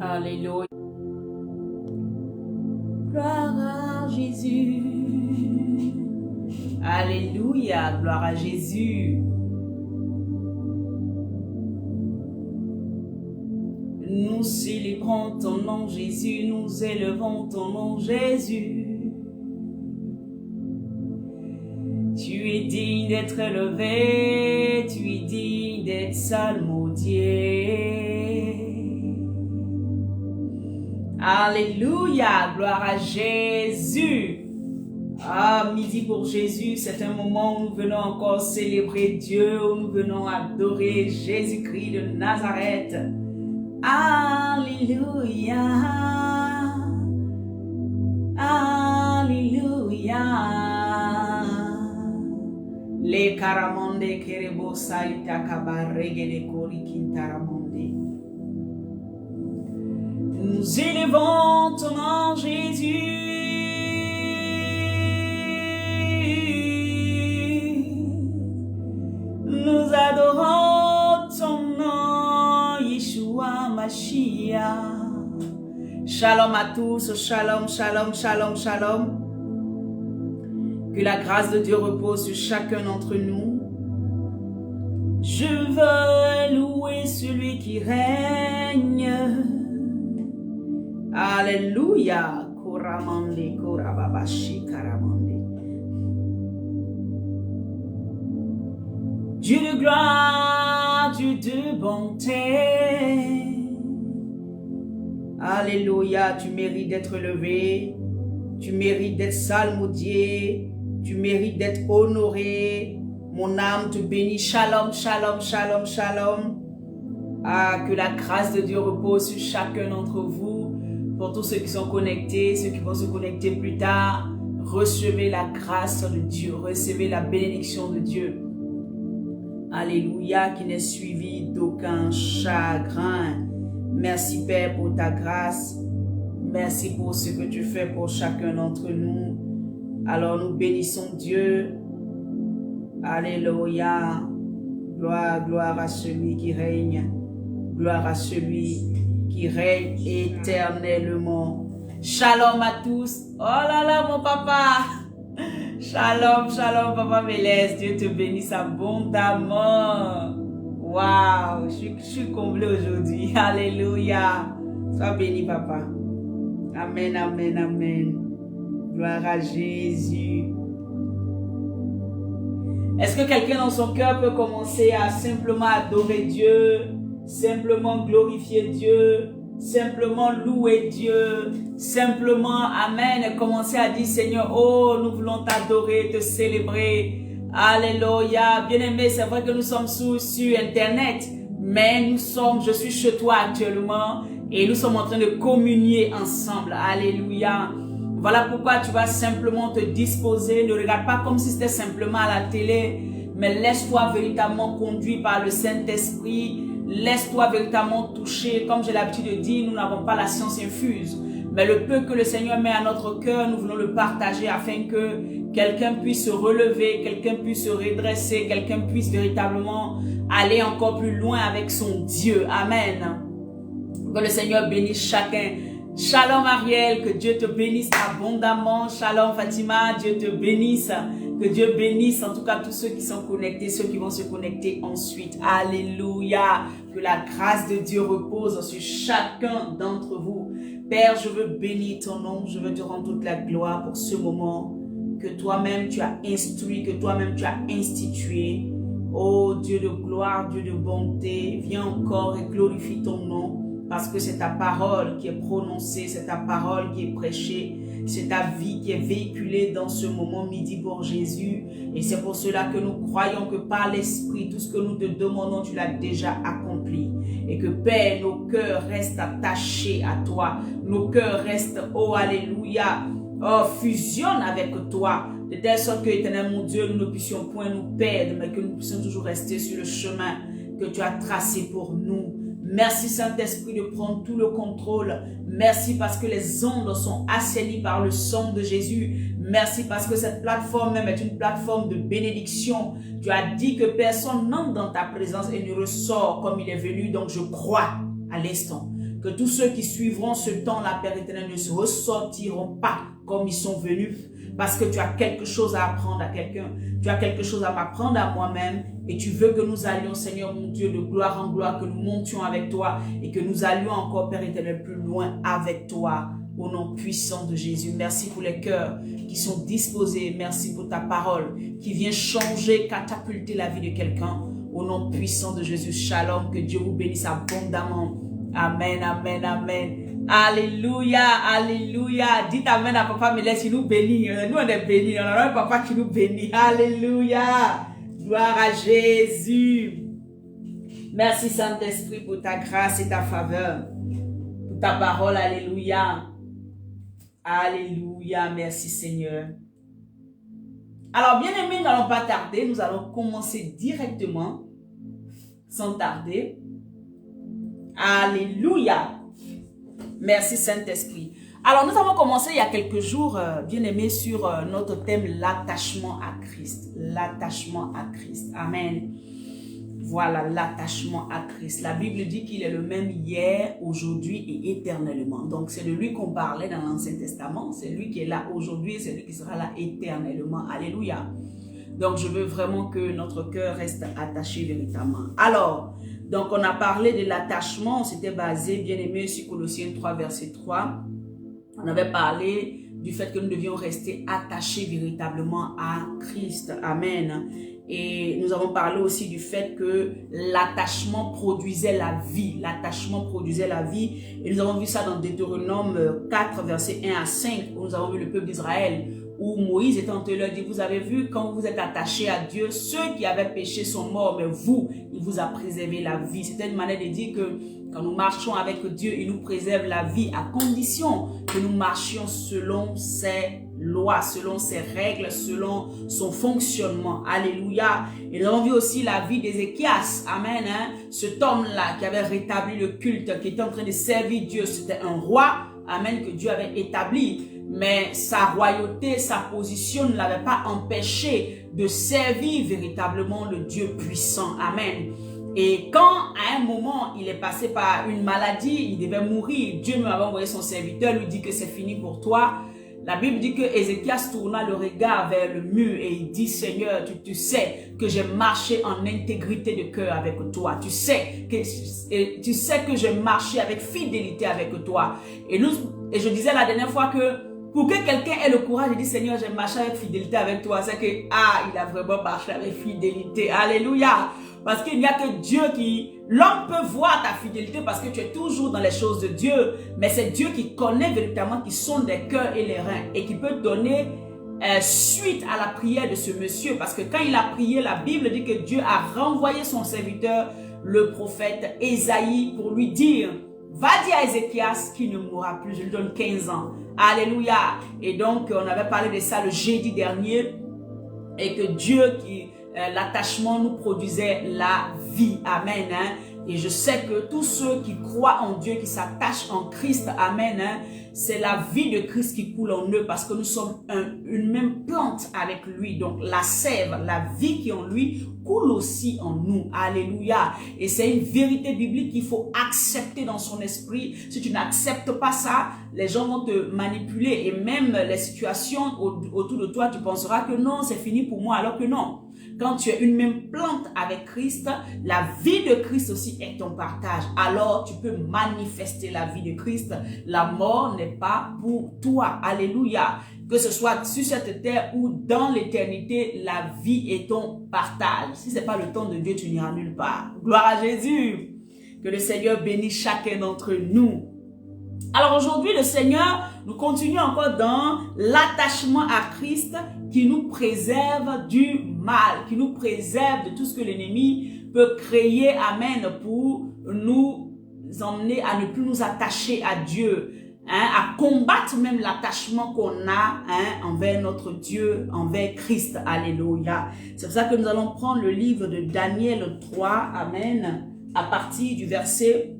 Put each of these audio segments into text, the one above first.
Alléluia. Gloire à Jésus. Alléluia. Gloire à Jésus. Nous célébrons ton nom, Jésus. Nous élevons ton nom, Jésus. Tu es digne d'être élevé. Tu es digne d'être salmodié. Alléluia, gloire à Jésus. Ah, midi pour Jésus, c'est un moment où nous venons encore célébrer Dieu, où nous venons adorer Jésus-Christ de Nazareth. Alléluia. Alléluia. Les karamonde kerebo salita kabarege de kori kintaramonde. Nous élevons ton nom, Jésus. Nous adorons ton nom, Yeshua Mashiach. Shalom à tous, shalom, shalom, shalom, shalom. Que la grâce de Dieu repose sur chacun d'entre nous. Je veux louer celui qui règne. Alléluia. Koramande, korababashi, karamande. Dieu de gloire, Dieu de bonté. Alléluia, tu mérites d'être élevé. Tu mérites d'être salmodié. Tu mérites d'être honoré. Mon âme te bénit. Shalom, shalom, shalom, shalom. Ah, que la grâce de Dieu repose sur chacun d'entre vous. Pour tous ceux qui sont connectés, ceux qui vont se connecter plus tard, recevez la grâce de Dieu. Recevez la bénédiction de Dieu. Alléluia, qui n'est suivi d'aucun chagrin. Merci Père pour ta grâce. Merci pour ce que tu fais pour chacun d'entre nous. Alors nous bénissons Dieu. Alléluia. Gloire, gloire à celui qui règne. Gloire à celui qui règne éternellement. Shalom à tous. Oh là là mon papa. Shalom, shalom papa Mélès. Dieu te bénisse abondamment. Waouh, je suis comblé aujourd'hui. Alléluia. Sois béni papa. Amen, amen, amen. Gloire à Jésus. Est-ce que quelqu'un dans son cœur peut commencer à simplement adorer Dieu, simplement glorifier Dieu, simplement louer Dieu, simplement, amen, et commencer à dire Seigneur, oh, nous voulons t'adorer, te célébrer. Alléluia. Bien-aimé, c'est vrai que nous sommes sur Internet, mais je suis chez toi actuellement et nous sommes en train de communier ensemble. Alléluia. Voilà pourquoi tu vas simplement te disposer. Ne regarde pas comme si c'était simplement à la télé, mais laisse-toi véritablement conduire par le Saint-Esprit. Laisse-toi véritablement toucher. Comme j'ai l'habitude de dire, nous n'avons pas la science infuse. Mais le peu que le Seigneur met à notre cœur, nous voulons le partager afin que quelqu'un puisse se relever, quelqu'un puisse se redresser, quelqu'un puisse véritablement aller encore plus loin avec son Dieu. Amen. Que le Seigneur bénisse chacun. Shalom Ariel, que Dieu te bénisse abondamment. Shalom Fatima, Dieu te bénisse. Que Dieu bénisse en tout cas tous ceux qui sont connectés, ceux qui vont se connecter ensuite. Alléluia. Que la grâce de Dieu repose sur chacun d'entre vous. Père, je veux bénir ton nom. Je veux te rendre toute la gloire pour ce moment que toi-même tu as instruit, que toi-même tu as institué. Oh Dieu de gloire, Dieu de bonté, viens encore et glorifie ton nom. Parce que c'est ta parole qui est prononcée, c'est ta parole qui est prêchée, c'est ta vie qui est véhiculée dans ce moment midi pour Jésus. Et c'est pour cela que nous croyons que par l'Esprit, tout ce que nous te demandons, tu l'as déjà accompli. Et que Père, nos cœurs restent attachés à toi. Nos cœurs restent, oh Alléluia, oh fusionnent avec toi. De telle sorte que, éternel mon Dieu, nous ne puissions point nous perdre, mais que nous puissions toujours rester sur le chemin que tu as tracé pour nous. Merci Saint-Esprit de prendre tout le contrôle. Merci parce que les ondes sont assainies par le sang de Jésus. Merci parce que cette plateforme même est une plateforme de bénédiction. Tu as dit que personne n'entre dans ta présence et ne ressort comme il est venu. Donc je crois à l'instant Que tous ceux qui suivront ce temps-là, Père éternel, ne se ressortiront pas comme ils sont venus. Parce que tu as quelque chose à apprendre à quelqu'un. Tu as quelque chose à m'apprendre à moi-même. Et tu veux que nous allions, Seigneur mon Dieu, de gloire en gloire, que nous montions avec toi. Et que nous allions encore, Père éternel, plus loin avec toi. Au nom puissant de Jésus. Merci pour les cœurs qui sont disposés. Merci pour ta parole qui vient changer, catapulter la vie de quelqu'un. Au nom puissant de Jésus. Shalom. Que Dieu vous bénisse abondamment. Amen, amen, amen. Alléluia, alléluia. Dites amen à papa, mais laisse nous bénir. Nous on est bénis. On a un papa qui nous bénit. Alléluia. Gloire à Jésus. Merci Saint-Esprit pour ta grâce et ta faveur. Pour ta parole. Alléluia. Alléluia. Merci Seigneur. Alors bien aimés, nous n'allons pas tarder. Nous allons commencer directement. Sans tarder. Alléluia. Merci Saint-Esprit. Alors nous avons commencé il y a quelques jours, bien aimés, sur notre thème, l'attachement à Christ. L'attachement à Christ. Amen. Voilà, l'attachement à Christ. La Bible dit qu'il est le même hier, aujourd'hui et éternellement. Donc c'est de lui qu'on parlait dans l'Ancien Testament. C'est lui qui est là aujourd'hui et c'est lui qui sera là éternellement. Alléluia. Donc je veux vraiment que notre cœur reste attaché véritablement. Alors, donc on a parlé de l'attachement, on s'était basé, bien aimé, sur Colossiens 3, verset 3. On avait parlé du fait que nous devions rester attachés véritablement à Christ. Amen. Et nous avons parlé aussi du fait que l'attachement produisait la vie. L'attachement produisait la vie. Et nous avons vu ça dans Deutéronome 4, verset 1 à 5, où nous avons vu le peuple d'Israël, où Moïse était en train de leur dire, vous avez vu, quand vous êtes attachés à Dieu, ceux qui avaient péché sont morts, mais vous, il vous a préservé la vie. C'était une manière de dire que quand nous marchons avec Dieu, il nous préserve la vie à condition que nous marchions selon ses lois, selon ses règles, selon son fonctionnement. Alléluia. Et nous avons vu aussi la vie d'Ézéchias. Amen. Cet homme-là qui avait rétabli le culte, qui était en train de servir Dieu, c'était un roi. Amen, que Dieu avait établi. Mais sa royauté, sa position ne l'avait pas empêché de servir véritablement le Dieu puissant. Amen. Et quand à un moment il est passé par une maladie, il devait mourir, Dieu me avait envoyé son serviteur, lui dit que c'est fini pour toi. La Bible dit que Ézéchias tourna le regard vers le mur et il dit, Seigneur, tu sais que j'ai marché en intégrité de cœur avec toi. Tu sais que j'ai marché avec fidélité avec toi. Et je disais la dernière fois que pour que quelqu'un ait le courage de dire, Seigneur, j'ai marché avec fidélité avec toi, c'est que, il a vraiment marché avec fidélité. Alléluia. Parce qu'il n'y a que Dieu l'homme peut voir ta fidélité parce que tu es toujours dans les choses de Dieu. Mais c'est Dieu qui connaît véritablement, qui sonde les cœurs et les reins et qui peut donner suite à la prière de ce monsieur. Parce que quand il a prié, la Bible dit que Dieu a renvoyé son serviteur, le prophète Ésaïe, pour lui dire, va dire à Ézéchias qu'il ne mourra plus, je lui donne 15 ans. Alléluia. Et donc, on avait parlé de ça le jeudi dernier. Et que Dieu, l'attachement nous produisait la vie. Amen. Et je sais que tous ceux qui croient en Dieu, qui s'attachent en Christ, amen, c'est la vie de Christ qui coule en eux parce que nous sommes une même plante avec lui. Donc la sève, la vie qui est en lui coule aussi en nous. Alléluia. Et c'est une vérité biblique qu'il faut accepter dans son esprit. Si tu n'acceptes pas ça, les gens vont te manipuler et même les situations autour de toi, tu penseras que non, c'est fini pour moi, alors que non. Quand tu es une même plante avec Christ, la vie de Christ aussi est ton partage. Alors, tu peux manifester la vie de Christ. La mort n'est pas pour toi. Alléluia. Que ce soit sur cette terre ou dans l'éternité, la vie est ton partage. Si ce n'est pas le temps de Dieu, tu n'iras nulle part. Gloire à Jésus. Que le Seigneur bénisse chacun d'entre nous. Alors aujourd'hui, le Seigneur, nous continuons encore dans l'attachement à Christ qui nous préserve du mal, qui nous préserve de tout ce que l'ennemi peut créer, amen, pour nous emmener à ne plus nous attacher à Dieu, à combattre même l'attachement qu'on a envers notre Dieu, envers Christ, alléluia. C'est pour ça que nous allons prendre le livre de Daniel 3, amen, à partir du verset,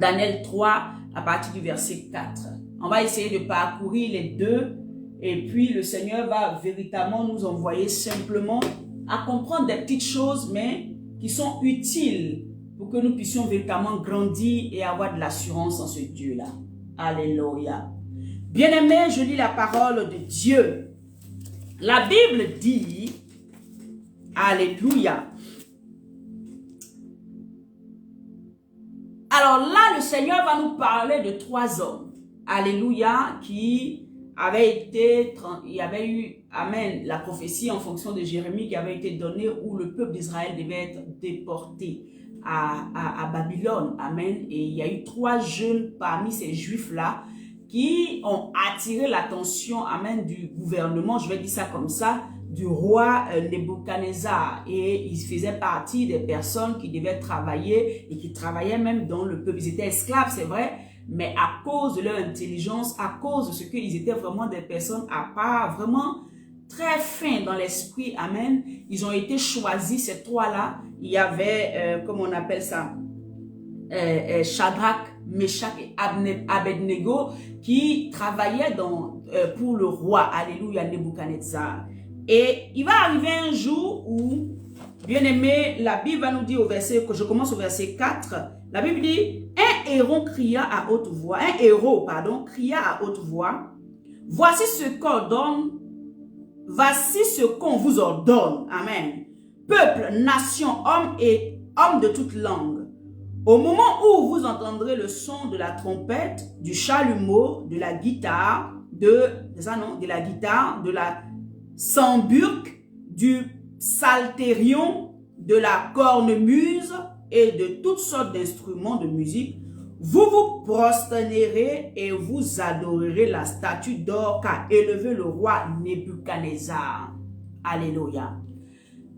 Daniel 3, à partir du verset 4. On va essayer de parcourir les deux et puis le Seigneur va véritablement nous envoyer simplement à comprendre des petites choses mais qui sont utiles pour que nous puissions véritablement grandir et avoir de l'assurance en ce Dieu-là. Alléluia. Bien-aimés, je lis la parole de Dieu. La Bible dit, alléluia. Alors là, le Seigneur va nous parler de 3 hommes, alléluia, qui avaient été, il y avait eu, amen, la prophétie en fonction de Jérémie qui avait été donnée où le peuple d'Israël devait être déporté à Babylone, amen. Et il y a eu 3 jeunes parmi ces juifs-là qui ont attiré l'attention, amen, du gouvernement, je vais dire ça comme ça, du roi Nebuchadnezzar. Et ils faisaient partie des personnes qui devaient travailler et qui travaillaient même dans le peuple. Ils étaient esclaves, c'est vrai, mais à cause de leur intelligence, à cause de ce qu'ils étaient vraiment des personnes à part, vraiment très fins dans l'esprit, amen, ils ont été choisis, ces 3-là. Il y avait, comment on appelle ça, Shadrach, Meshach et Abednego qui travaillaient pour le roi, alléluia, Nebuchadnezzar. Et il va arriver un jour où, bien aimé, la Bible va nous dire au verset, que je commence au verset 4, la Bible dit, un héros cria à haute voix, cria à haute voix, voici ce qu'on vous ordonne, amen, peuple, nation, homme et hommes de toute langue. Au moment où vous entendrez le son de la trompette, du chalumeau, de la guitare, de la samburque, du psalterion, de la cornemuse et de toutes sortes d'instruments de musique, vous vous prosternerez et vous adorerez la statue d'or qu'a élevé le roi Nebuchadnezzar. Alléluia.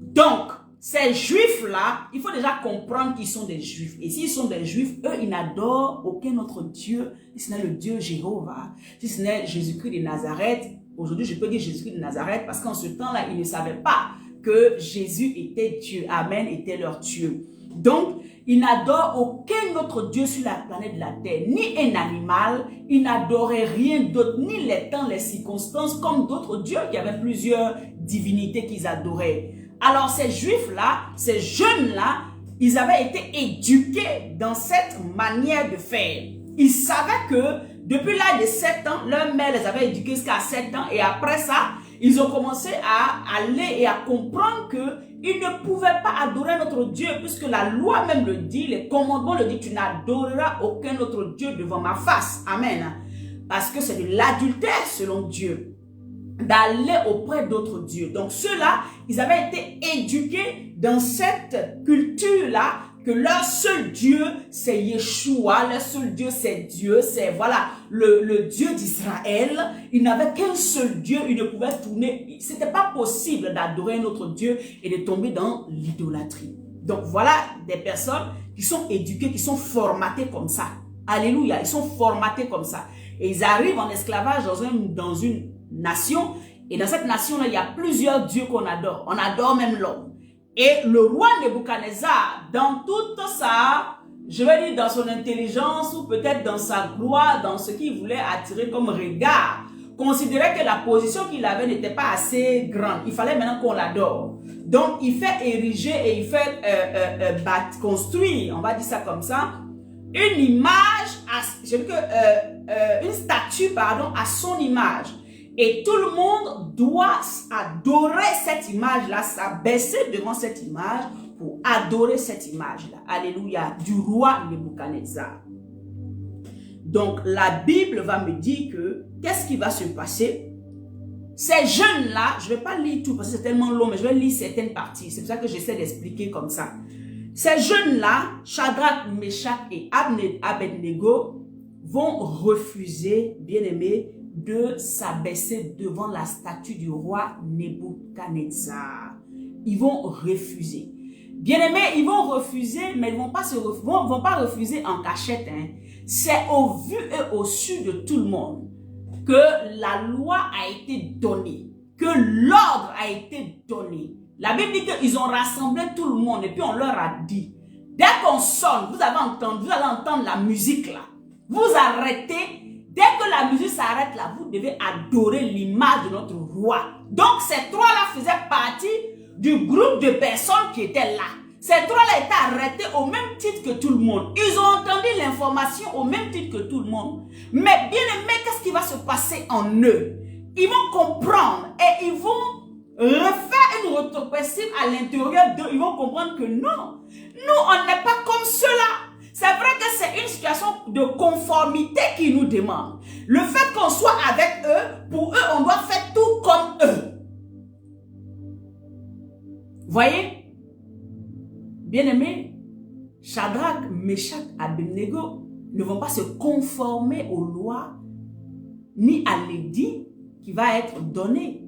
Donc, ces juifs-là, il faut déjà comprendre qu'ils sont des juifs. Et s'ils sont des juifs, eux, ils n'adorent aucun autre Dieu, si ce n'est le Dieu Jéhovah, si ce n'est Jésus-Christ de Nazareth. Aujourd'hui, je peux dire Jésus-Christ de Nazareth parce qu'en ce temps-là, ils ne savaient pas que Jésus était Dieu. Amen, était leur Dieu. Donc, ils n'adorent aucun autre Dieu sur la planète de la terre, ni un animal, ils n'adoraient rien d'autre, ni les temps, les circonstances, comme d'autres dieux qui avaient plusieurs divinités qu'ils adoraient. Alors ces juifs-là, ces jeunes-là, ils avaient été éduqués dans cette manière de faire. Ils savaient que depuis l'âge de 7 ans, leur mère les avait éduqués jusqu'à 7 ans et après ça, ils ont commencé à aller et à comprendre qu'ils ne pouvaient pas adorer notre Dieu puisque la loi même le dit, les commandements le disent, tu n'adoreras aucun autre Dieu devant ma face. Amen. Parce que c'est de l'adultère selon Dieu d'aller auprès d'autres dieux. Donc ceux-là, ils avaient été éduqués dans cette culture-là que leur seul Dieu, c'est Yeshua, leur seul Dieu, c'est Dieu, c'est voilà, le Dieu d'Israël. Ils n'avaient qu'un seul Dieu, ils ne pouvaient tourner, c'était pas possible d'adorer un autre Dieu et de tomber dans l'idolâtrie. Donc voilà des personnes qui sont éduquées, qui sont formatées comme ça. Alléluia, ils sont formatés comme ça. Et ils arrivent en esclavage dans une nation, et dans cette nation-là, il y a plusieurs dieux qu'on adore. On adore même l'homme. Et le roi Nebuchadnezzar, dans toute sa, je vais dire dans son intelligence, ou peut-être dans sa gloire, dans ce qu'il voulait attirer comme regard, considérait que la position qu'il avait n'était pas assez grande. Il fallait maintenant qu'on l'adore. Donc, il fait ériger et il fait construire, on va dire ça comme ça, une image, une statue, pardon, à son image. Et tout le monde doit adorer cette image-là, s'abaisser devant cette image pour adorer cette image-là. Alléluia, du roi Nebuchadnezzar. Donc, la Bible va me dire que, qu'est-ce qui va se passer? Ces jeunes-là, je ne vais pas lire tout parce que c'est tellement long, mais je vais lire certaines parties. C'est pour ça que j'essaie d'expliquer comme ça. Ces jeunes-là, Shadrach, Meshach et Abednego, vont refuser, bien aimé, de s'abaisser devant la statue du roi Nebuchadnezzar. Ils vont refuser. Bien aimé, ils vont refuser, mais ils ne vont pas refuser en cachette. Hein. C'est au vu et au su de tout le monde que la loi a été donnée, que l'ordre a été donné. La Bible dit qu'ils ont rassemblé tout le monde et puis on leur a dit, dès qu'on sonne, vous allez entendre la musique là. Vous arrêtez. Dès que la musique s'arrête là, vous devez adorer l'image de notre roi. Donc ces trois-là faisaient partie du groupe de personnes qui étaient là. Ces trois-là étaient arrêtés au même titre que tout le monde. Ils ont entendu l'information au même titre que tout le monde. Mais bien aimé, qu'est-ce qui va se passer en eux? Ils vont comprendre et ils vont refaire une rétrospective à l'intérieur d'eux. Ils vont comprendre que non, nous, on n'est pas comme ceux-là. C'est vrai que c'est une situation de conformité qui nous demande. Le fait qu'on soit avec eux, pour eux, on doit faire tout comme eux. Voyez? Bien-aimés, Shadrach, Meshach, Abednego ne vont pas se conformer aux lois ni à l'édit qui va être donné.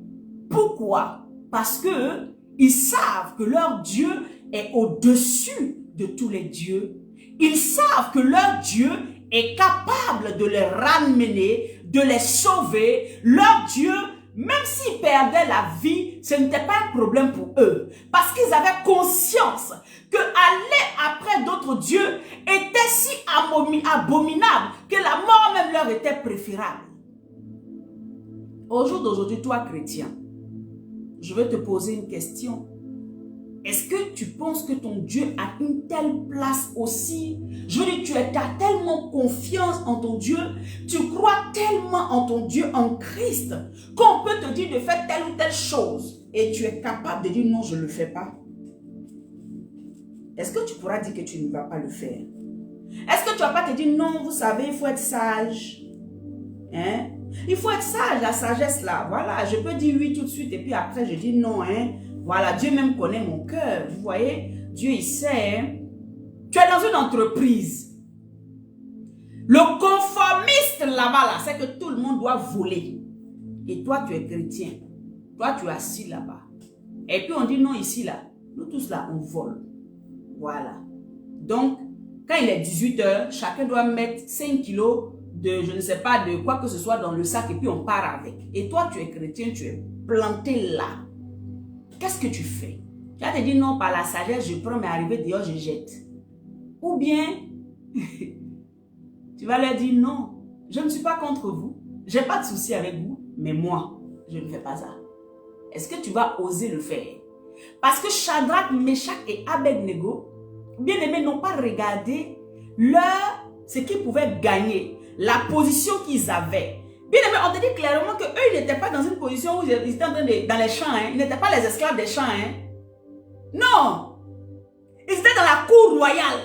Pourquoi? Parce que ils savent que leur Dieu est au-dessus de tous les dieux. Ils savent que leur Dieu est capable de les ramener, de les sauver. Leur Dieu, même s'ils perdaient la vie, ce n'était pas un problème pour eux. Parce qu'ils avaient conscience que aller après d'autres dieux était si abominable que la mort même leur était préférable. Au jour d'aujourd'hui, toi chrétien, je vais te poser une question. Est-ce que tu penses que ton Dieu a une telle place aussi? Je veux dire, tu as tellement confiance en ton Dieu, tu crois tellement en ton Dieu, en Christ, qu'on peut te dire de faire telle ou telle chose et tu es capable de dire non, je ne le fais pas. Est-ce que tu pourras dire que tu ne vas pas le faire? Est-ce que tu ne vas pas te dire non, vous savez, il faut être sage? Hein? Il faut être sage, la sagesse là. Voilà, je peux dire oui tout de suite et puis après je dis non. Hein? Voilà, Dieu même connaît mon cœur. Vous voyez, Dieu il sait. Hein? Tu es dans une entreprise. Le conformiste là-bas, là, c'est que tout le monde doit voler. Et toi, tu es chrétien. Toi, tu es assis là-bas. Et puis on dit non ici là. Nous tous là, on vole. Voilà. Donc, quand il est 18 h, chacun doit mettre 5 kilos de, je ne sais pas, de quoi que ce soit dans le sac et puis on part avec. Et toi, tu es chrétien, tu es planté là. Qu'est-ce que tu fais? Tu vas te dire non, par la sagesse, je prends mes arrivées dehors, je jette. Ou bien, tu vas leur dire non, je ne suis pas contre vous, je n'ai pas de souci avec vous, mais moi, je ne fais pas ça. Est-ce que tu vas oser le faire? Parce que Shadrach, Meshach et Abednego, bien aimés, n'ont pas regardé ce qu'ils pouvaient gagner, la position qu'ils avaient. Bien aimé, on te dit clairement qu'eux, ils n'étaient pas dans une position où ils étaient dans les champs. Hein. Ils n'étaient pas les esclaves des champs. Hein. Non. Ils étaient dans la cour royale.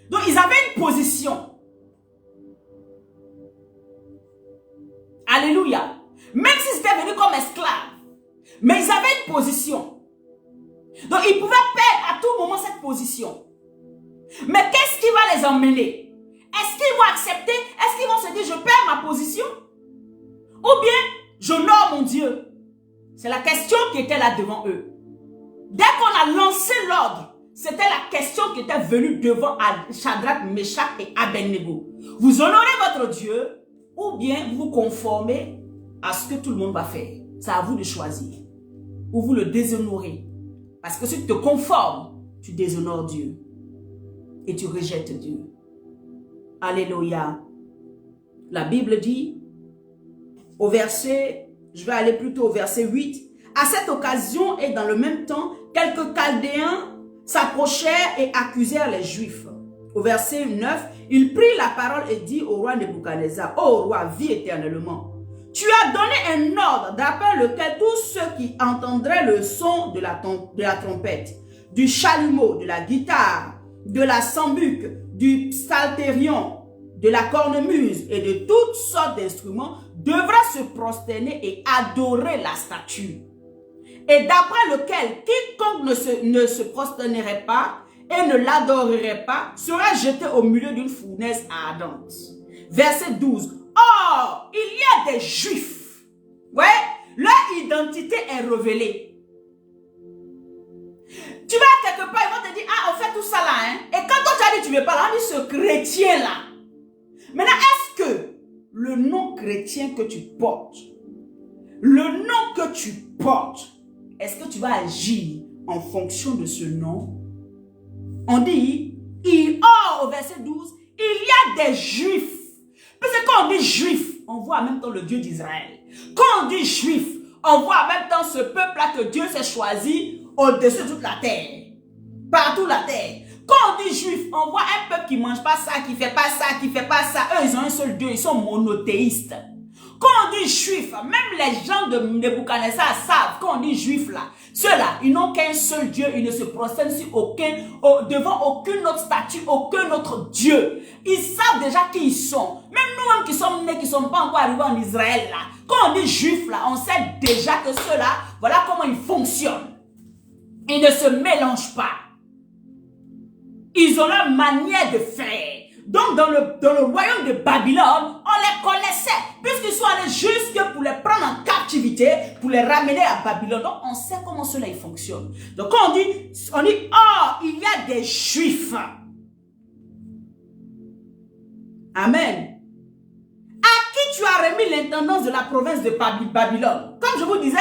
Donc, ils avaient une position. Alléluia. Même s'ils étaient venus comme esclaves. Mais ils avaient une position. Donc, ils pouvaient perdre à tout moment cette position. Mais qu'est-ce qui va les emmener? Est-ce qu'ils vont accepter? Est-ce qu'ils vont se dire, je perds ma position? Ou bien, j'honore mon Dieu? C'est la question qui était là devant eux. Dès qu'on a lancé l'ordre, c'était la question qui était venue devant Shadrach, Meshach et Abednego. Vous honorez votre Dieu ou bien vous vous conformez à ce que tout le monde va faire. C'est à vous de choisir. Ou vous le déshonorez. Parce que si tu te conformes, tu déshonores Dieu. Et tu rejettes Dieu. Alléluia. La Bible dit, au verset, je vais aller plutôt au verset 8. À cette occasion et dans le même temps, quelques Chaldéens s'approchèrent et accusèrent les Juifs. Au verset 9, il prit la parole et dit au roi Nebuchadnezzar, ô roi, vis éternellement. Tu as donné un ordre d'après lequel tous ceux qui entendraient le son de la trompette, du chalumeau, de la guitare, de la sambuc, du psalterion, de la cornemuse et de toutes sortes d'instruments devra se prosterner et adorer la statue. Et d'après lequel quiconque ne se prosternerait pas et ne l'adorerait pas sera jeté au milieu d'une fournaise ardente. Verset 12. Or, il y a des Juifs. Ouais, leur identité est révélée. Tu vas quelque part, ils vont te dire, ah, on fait tout ça là, hein. Et quand toi tu as dit, tu ne veux pas là, on dit ce chrétien là. Maintenant, est-ce que le nom chrétien que tu portes, est-ce que tu vas agir en fonction de ce nom? On dit, au verset 12, il y a des Juifs. Parce que quand on dit Juif, on voit en même temps le Dieu d'Israël. Quand on dit Juif, on voit en même temps ce peuple-là que Dieu s'est choisi au-dessus de toute la terre. Partout la terre. Quand on dit juif, on voit un peuple qui ne mange pas ça, qui ne fait pas ça, qui ne fait pas ça. Eux, ils ont un seul Dieu, ils sont monothéistes. Quand on dit juif, même les gens de Nebuchadnezzar savent, quand on dit juif là, ceux-là, ils n'ont qu'un seul Dieu, ils ne se prosternent devant aucune autre statue, aucun autre Dieu. Ils savent déjà qui ils sont. Même nous-mêmes qui sommes nés, qui ne sommes pas encore arrivés en Israël là, quand on dit juif là, on sait déjà que ceux-là, voilà comment ils fonctionnent. Ils ne se mélangent pas. Ils ont leur manière de faire. Donc, dans le royaume de Babylone, on les connaissait. Puisqu'ils sont allés jusque pour les prendre en captivité, pour les ramener à Babylone. Donc, on sait comment cela ils fonctionnent. Donc, quand on dit, oh, il y a des Juifs. Amen. À qui tu as remis l'intendance de la province de Babylone? Comme je vous disais,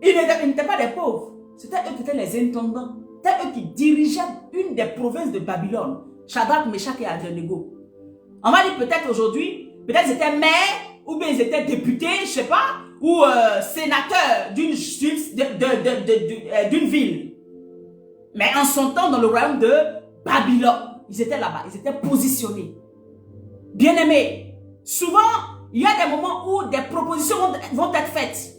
ils n'étaient pas des pauvres. C'était eux qui étaient les intendants. C'était eux qui dirigeaient une des provinces de Babylone. Shadrach, Meshach et Abednego. On va dire peut-être aujourd'hui, peut-être ils étaient maires, ou bien ils étaient députés, je ne sais pas, ou sénateurs d'une ville. Mais en son temps, dans le royaume de Babylone, ils étaient là-bas, ils étaient positionnés. Bien-aimés, souvent, il y a des moments où des propositions vont être faites.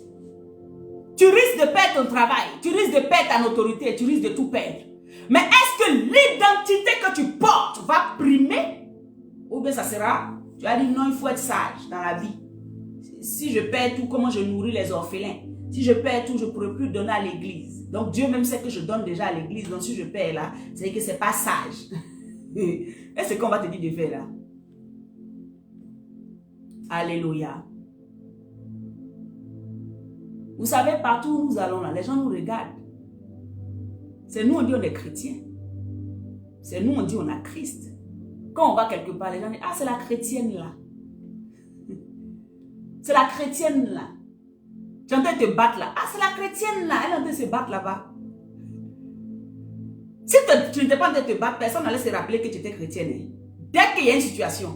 Tu risques de perdre ton travail, tu risques de perdre ta autorité, tu risques de tout perdre. Mais est-ce que l'identité que tu portes va primer? Ou bien ça sera, tu as dit non, il faut être sage dans la vie. Si je perds tout, comment je nourris les orphelins? Si je perds tout, je ne pourrai plus donner à l'église. Donc Dieu même sait que je donne déjà à l'église. Donc si je perds là, c'est que ce n'est pas sage. Et c'est ce qu'on va te dire de faire là. Alléluia. Vous savez, partout où nous allons là, les gens nous regardent. C'est nous, on dit on est chrétien. C'est nous, on dit on a Christ. Quand on va quelque part, les gens disent, ah, c'est la chrétienne là. C'est la chrétienne là. Tu es en train de te battre là. Ah, c'est la chrétienne là. Elle est en train de se battre là-bas. Si tu n'étais pas en train de te battre, personne n'allait se rappeler que tu étais chrétienne. Dès qu'il y a une situation.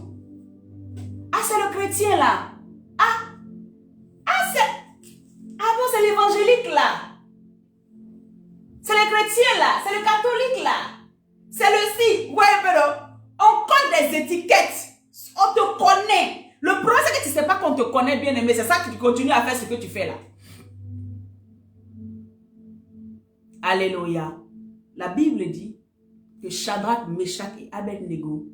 Ah, c'est le chrétien là. Ah bon, c'est l'évangélique là. C'est le chrétien là. C'est le catholique là. C'est le si. Ouais, pero on colle des étiquettes. On te connaît. Le problème, c'est que tu ne sais pas qu'on te connaît bien aimé. C'est ça que tu continues à faire ce que tu fais là. Alléluia. La Bible dit que Shadrach, Meshach et Abednego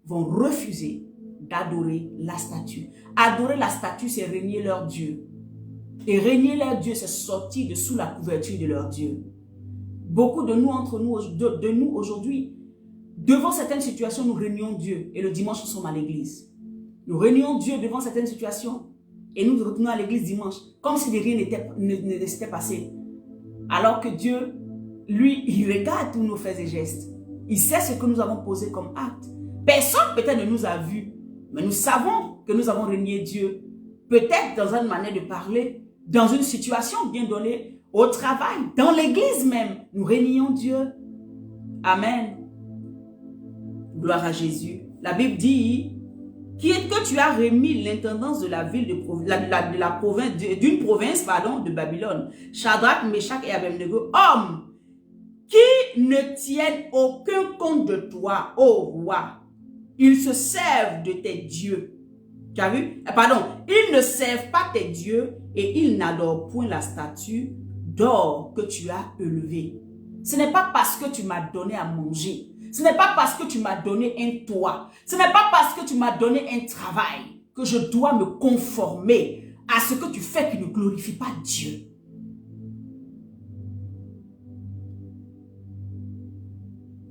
vont refuser d'adorer la statue. Adorer la statue, c'est régner leur Dieu. Et régner leur Dieu, c'est sortir de sous la couverture de leur Dieu. Beaucoup de nous, entre nous, de nous aujourd'hui, devant certaines situations, nous régnons Dieu. Et le dimanche, nous sommes à l'église. Nous régnons Dieu devant certaines situations. Et nous retournons à l'église dimanche. Comme si rien ne s'était passé. Alors que Dieu, lui, il regarde tous nos faits et gestes. Il sait ce que nous avons posé comme acte. Personne peut-être ne nous a vus. Mais nous savons que nous avons régné Dieu. Peut-être dans une manière de parler. Dans une situation bien donnée, au travail, dans l'église même, nous régnons Dieu. Amen. Gloire à Jésus. La Bible dit que tu as remis l'intendance de la ville d'une province de Babylone. Shadrach, Meshach et Abednego, hommes qui ne tiennent aucun compte de toi, ô roi. Ils se servent de tes dieux. Tu as vu? Pardon, ils ne servent pas tes dieux et ils n'adorent point la statue d'or que tu as élevée. Ce n'est pas parce que tu m'as donné à manger. Ce n'est pas parce que tu m'as donné un toit. Ce n'est pas parce que tu m'as donné un travail que je dois me conformer à ce que tu fais qui ne glorifie pas Dieu.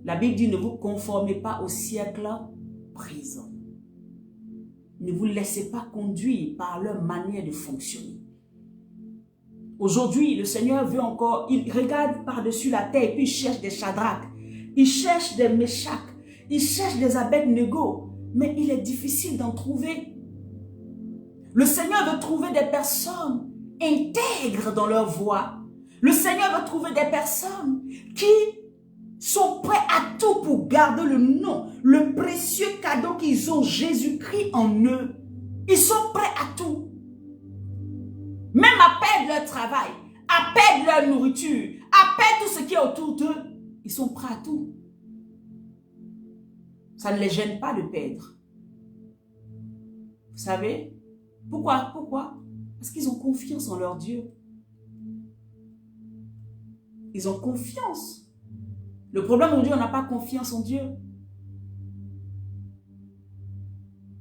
La Bible dit ne vous conformez pas au siècle présent. Ne vous laissez pas conduire par leur manière de fonctionner. Aujourd'hui, le Seigneur veut encore, il regarde par-dessus la terre et puis il cherche des Shadrach, il cherche des Meshach, il cherche des Abednego, mais il est difficile d'en trouver. Le Seigneur veut trouver des personnes intègres dans leur voie. Le Seigneur veut trouver des personnes qui sont prêts à tout pour garder le nom, le précieux cadeau qu'ils ont, Jésus-Christ en eux. Ils sont prêts à tout. Même à perdre leur travail, à perdre leur nourriture, à perdre tout ce qui est autour d'eux. Ils sont prêts à tout. Ça ne les gêne pas de perdre. Vous savez? Pourquoi? Parce qu'ils ont confiance en leur Dieu. Ils ont confiance. Le problème aujourd'hui, on n'a pas confiance en Dieu.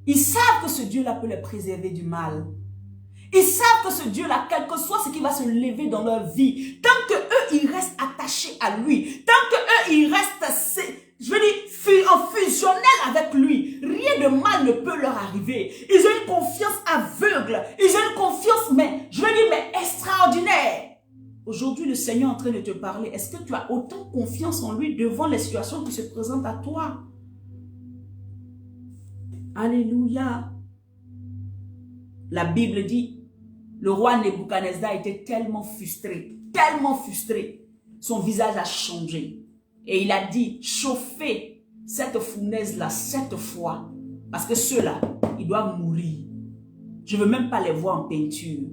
Ils savent que ce Dieu-là peut les préserver du mal. Ils savent que ce Dieu-là, quel que soit ce qui va se lever dans leur vie, tant que eux ils restent attachés à lui, tant que eux ils restent, je veux dire, en fusionnel avec lui, rien de mal ne peut leur arriver. Ils ont une confiance aveugle, ils ont une confiance, mais je veux dire, mais extraordinaire. Aujourd'hui, le Seigneur est en train de te parler. Est-ce que tu as autant confiance en lui devant les situations qui se présentent à toi? Alléluia. La Bible dit, le roi Nebuchadnezzar était tellement frustré, son visage a changé. Et il a dit, chauffez cette fournaise-là 7 fois, parce que ceux-là, ils doivent mourir. Je ne veux même pas les voir en peinture.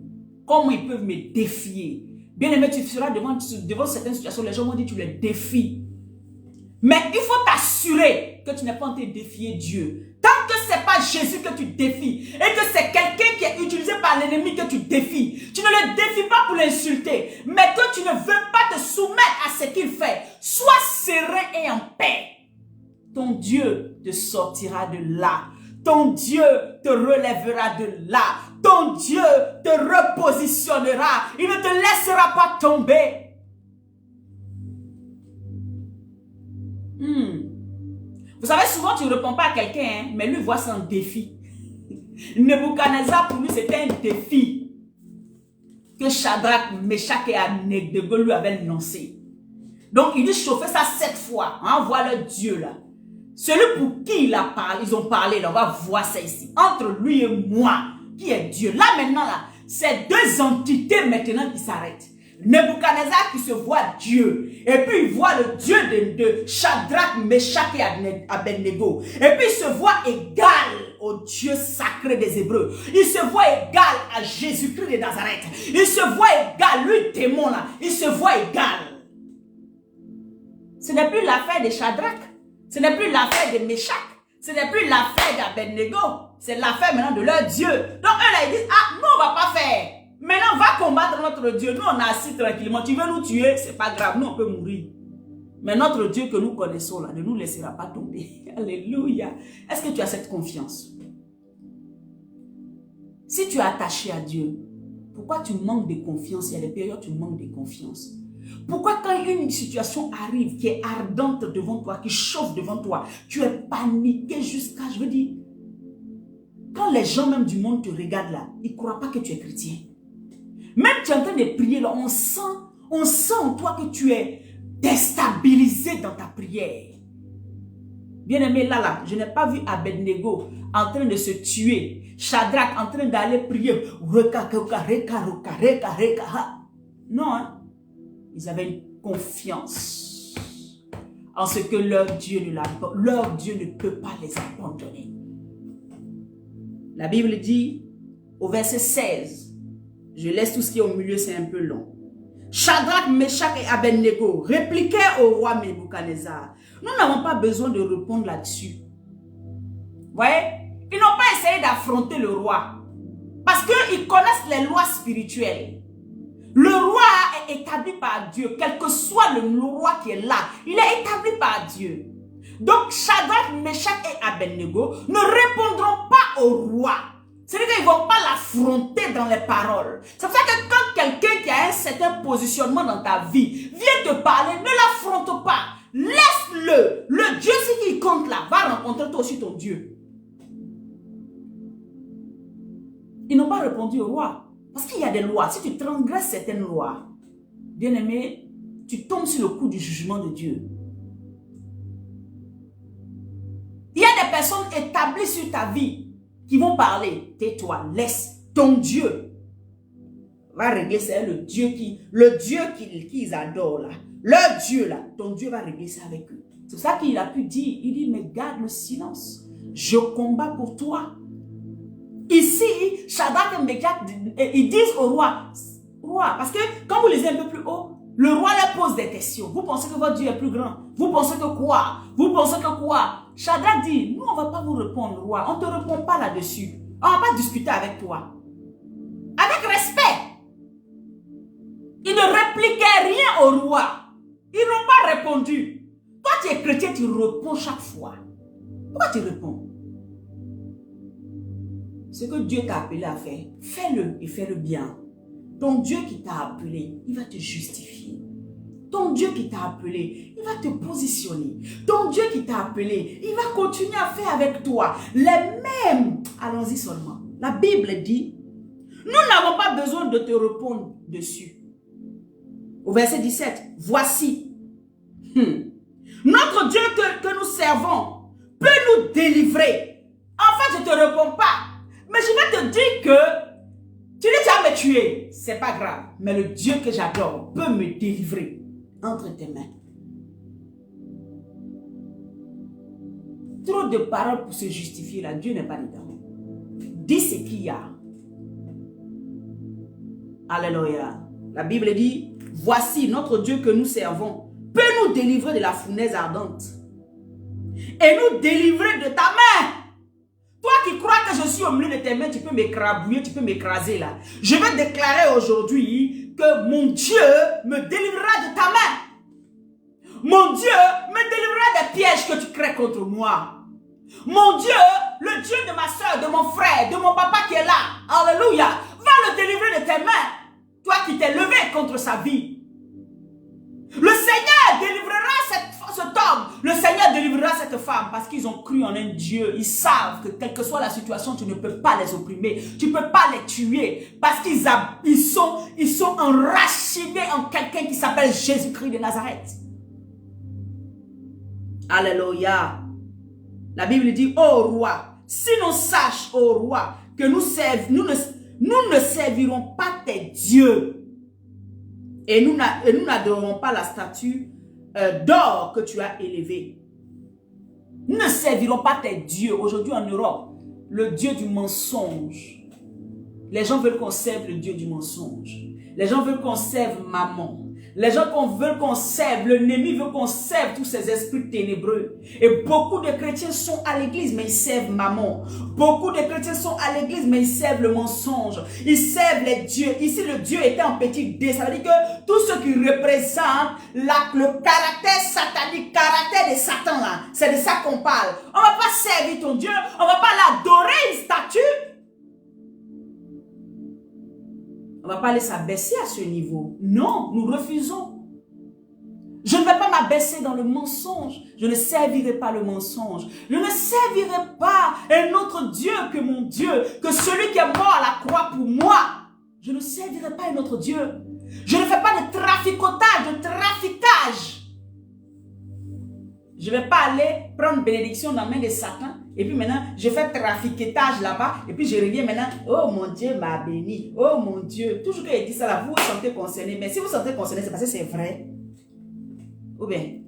Comment ils peuvent me défier? Bien aimé, tu seras devant certaines situations, les gens vont dire, tu les défies. Mais il faut t'assurer que tu n'es pas en train de défier Dieu. Tant que ce n'est pas Jésus que tu défies et que c'est quelqu'un qui est utilisé par l'ennemi que tu défies, tu ne le défies pas pour l'insulter, mais que tu ne veux pas te soumettre à ce qu'il fait. Sois serein et en paix. Ton Dieu te sortira de là. Ton Dieu te relèvera de là. Ton Dieu te repositionnera. Il ne te laissera pas tomber. Vous savez, souvent tu ne réponds pas à quelqu'un, hein, mais lui voit ça un défi. Nebuchadnezzar, pour lui, c'était un défi que Shadrach, Meshach et Abednego lui avaient lancé. Donc, il dit chauffer ça 7 fois. On voit le Dieu là. Celui pour qui il a parlé, ils ont parlé, là, on va voir ça ici. Entre lui et moi, qui est Dieu. Là maintenant, là, c'est 2 entités maintenant qui s'arrêtent. Nebuchadnezzar qui se voit Dieu. Et puis il voit le Dieu de Shadrach, Meshach et Abednego. Et puis il se voit égal au Dieu sacré des Hébreux. Il se voit égal à Jésus-Christ de Nazareth. Il se voit égal, lui démon là, il se voit égal. Ce n'est plus l'affaire de Shadrach. Ce n'est plus l'affaire de Meshach. Ce n'est plus l'affaire d'Abednego. C'est l'affaire maintenant de leur Dieu. Donc eux là ils disent, ah nous on va pas faire. Maintenant, on va combattre notre Dieu. Nous, on est assis tranquillement. Tu veux nous tuer, c'est pas grave. Nous, on peut mourir. Mais notre Dieu que nous connaissons là, ne nous laissera pas tomber. Alléluia. Est-ce que tu as cette confiance? Si tu es attaché à Dieu, pourquoi tu manques de confiance? Il y a des périodes où tu manques de confiance. Pourquoi quand une situation arrive qui est ardente devant toi, qui chauffe devant toi, tu es paniqué jusqu'à, je veux dire, quand les gens même du monde te regardent là, ils ne croient pas que tu es chrétien. Même tu es en train de prier là, on sent en toi que tu es déstabilisé dans ta prière. Bien aimé, là, je n'ai pas vu Abednego en train de se tuer. Shadrach en train d'aller prier. Non, hein? Ils avaient une confiance en ce que leur Dieu ne peut pas les abandonner. La Bible dit au verset 16, je laisse tout ce qui est au milieu, c'est un peu long. Shadrach, Meshach et Abednego répliquaient au roi Nebuchadnezzar. Nous n'avons pas besoin de répondre là-dessus. Vous voyez? Ils n'ont pas essayé d'affronter le roi. Parce qu'ils connaissent les lois spirituelles. Le roi est établi par Dieu. Quel que soit le roi qui est là, il est établi par Dieu. Donc Shadrach, Meshach et Abednego ne répondront pas au roi. C'est-à-dire qu'ils ne vont pas l'affronter dans les paroles. C'est pour ça que quand quelqu'un qui a un certain positionnement dans ta vie vient te parler, ne l'affronte pas. Laisse-le. Le Dieu qui compte là va rencontrer toi aussi ton Dieu. Ils n'ont pas répondu au roi. Parce qu'il y a des lois. Si tu transgresses certaines lois, bien aimé, tu tombes sur le coup du jugement de Dieu. Il y a des personnes établies sur ta vie qui vont parler. Tais-toi, laisse ton Dieu. Va régler, c'est le Dieu qu'ils adorent là. Leur Dieu là, ton Dieu va régler ça avec eux. C'est ça qu'il a pu dire. Il dit, mais garde le silence. Je combats pour toi. Ici, Shadrach et Meshach, ils disent au roi, parce que quand vous lisez un peu plus haut, Le roi leur pose des questions. Vous pensez que votre Dieu est plus grand? Vous pensez que quoi? Vous pensez que quoi? Shadrach dit, nous on ne va pas vous répondre, roi. On ne te répond pas là-dessus. On ne va pas discuter avec toi. Avec respect. Ils ne répliquaient rien au roi. Ils n'ont pas répondu. Toi tu es chrétien, tu réponds chaque fois. Pourquoi tu réponds? Ce que Dieu t'a appelé à faire, fais-le et fais-le bien. Ton Dieu qui t'a appelé, il va te justifier. Ton Dieu qui t'a appelé, il va te positionner. Ton Dieu qui t'a appelé, il va continuer à faire avec toi les mêmes. Allons-y seulement. La Bible dit, nous n'avons pas besoin de te répondre dessus. Au verset 17, voici, notre Dieu que nous servons peut nous délivrer. En fait, je ne te réponds pas. Mais je vais te dire que tu n'es jamais me tuer. C'est pas grave. Mais le Dieu que j'adore peut me délivrer entre tes mains. Trop de paroles pour se justifier là. Dieu n'est pas dedans. Dis ce qu'il y a. Alléluia. La Bible dit, voici notre Dieu que nous servons peut nous délivrer de la fournaise ardente et nous délivrer de ta main. Toi qui crois que je suis au milieu de tes mains, tu peux m'écrabouiller, tu peux m'écraser là. Je vais déclarer aujourd'hui que mon Dieu me délivrera de ta main. Mon Dieu me délivrera des pièges que tu crées contre moi. Mon Dieu, le Dieu de ma soeur, de mon frère, de mon papa qui est là, alléluia, va le délivrer de tes mains. Toi qui t'es levé contre sa vie. Le Seigneur délivrera cet homme. Le Seigneur délivrera cette femme parce qu'ils ont cru en un Dieu. Ils savent que quelle que soit la situation, tu ne peux pas les opprimer. Tu ne peux pas les tuer parce qu'ils sont enracinés en quelqu'un qui s'appelle Jésus-Christ de Nazareth. Alléluia. La Bible dit, ô roi, si l'on sache, ô roi, que nous ne servirons pas tes dieux et nous n'adorerons pas la statue d'or que tu as élevée. Nous ne servirons pas tes dieux. Aujourd'hui en Europe, le Dieu du mensonge. Les gens veulent qu'on serve le Dieu du mensonge. Les gens veulent qu'on serve maman. Les gens veulent qu'on serve, l'ennemi veut qu'on serve tous ces esprits ténébreux. Et beaucoup de chrétiens sont à l'église, mais ils servent maman. Beaucoup de chrétiens sont à l'église, mais ils servent le mensonge. Ils servent les dieux. Ici, le Dieu était en petit D. Ça veut dire que tout ce qui représente le caractère satanique, caractère de Satan, là, c'est de ça qu'on parle. On ne va pas servir ton Dieu, on ne va pas l'adorer une statue. On ne va pas aller s'abaisser à ce niveau. Non, nous refusons. Je ne vais pas m'abaisser dans le mensonge. Je ne servirai pas le mensonge. Je ne servirai pas un autre Dieu que mon Dieu, que celui qui est mort à la croix pour moi. Je ne servirai pas un autre Dieu. Je ne fais pas de traficotage, de traficage. Je ne vais pas aller prendre bénédiction dans la main de Satan. Et puis maintenant, je fais trafiquetage là-bas. Et puis je reviens maintenant. Oh mon Dieu m'a béni. Oh mon Dieu. Toujours qu'il dit ça là, vous vous sentez concerné. Mais si vous vous sentez concerné, c'est parce que c'est vrai. Ou bien.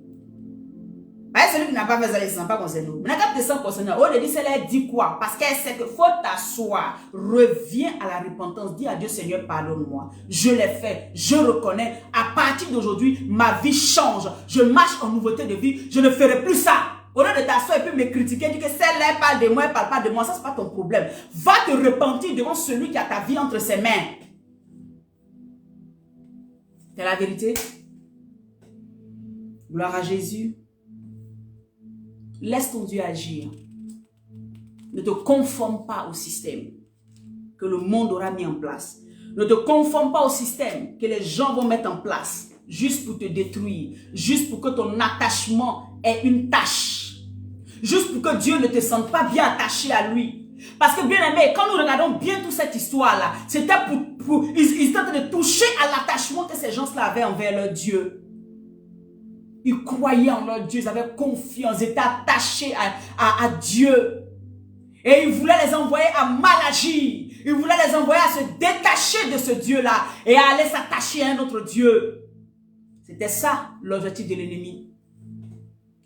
Celui qui n'a pas fait ça, il ne se sent pas concerné. Maintenant, quand tu te sens concerné, oh, le dit, c'est là, dit quoi? Parce qu'elle sait qu'il faut t'asseoir. Reviens à la repentance. Dis à Dieu, Seigneur, pardonne-moi. Je l'ai fait. Je reconnais. À partir d'aujourd'hui, ma vie change. Je marche en nouveauté de vie. Je ne ferai plus ça. Au lieu de t'asseoir et puis me critiquer, dire que celle-là parle de moi, elle ne parle pas de moi. Ça, ce n'est pas ton problème. Va te repentir devant celui qui a ta vie entre ses mains. C'est la vérité. Gloire à Jésus. Laisse ton Dieu agir. Ne te conforme pas au système que le monde aura mis en place. Ne te conforme pas au système que les gens vont mettre en place juste pour te détruire, juste pour que ton attachement ait une tâche, juste pour que Dieu ne te sente pas bien attaché à lui. Parce que bien aimé, quand nous regardons bien toute cette histoire-là, c'était ils étaient en train de toucher à l'attachement que ces gens-là avaient envers leur Dieu. Ils croyaient en leur Dieu, ils avaient confiance, ils étaient attachés à Dieu. Et ils voulaient les envoyer à mal agir. Ils voulaient les envoyer à se détacher de ce Dieu-là et à aller s'attacher à un autre Dieu. C'était ça l'objectif de l'ennemi.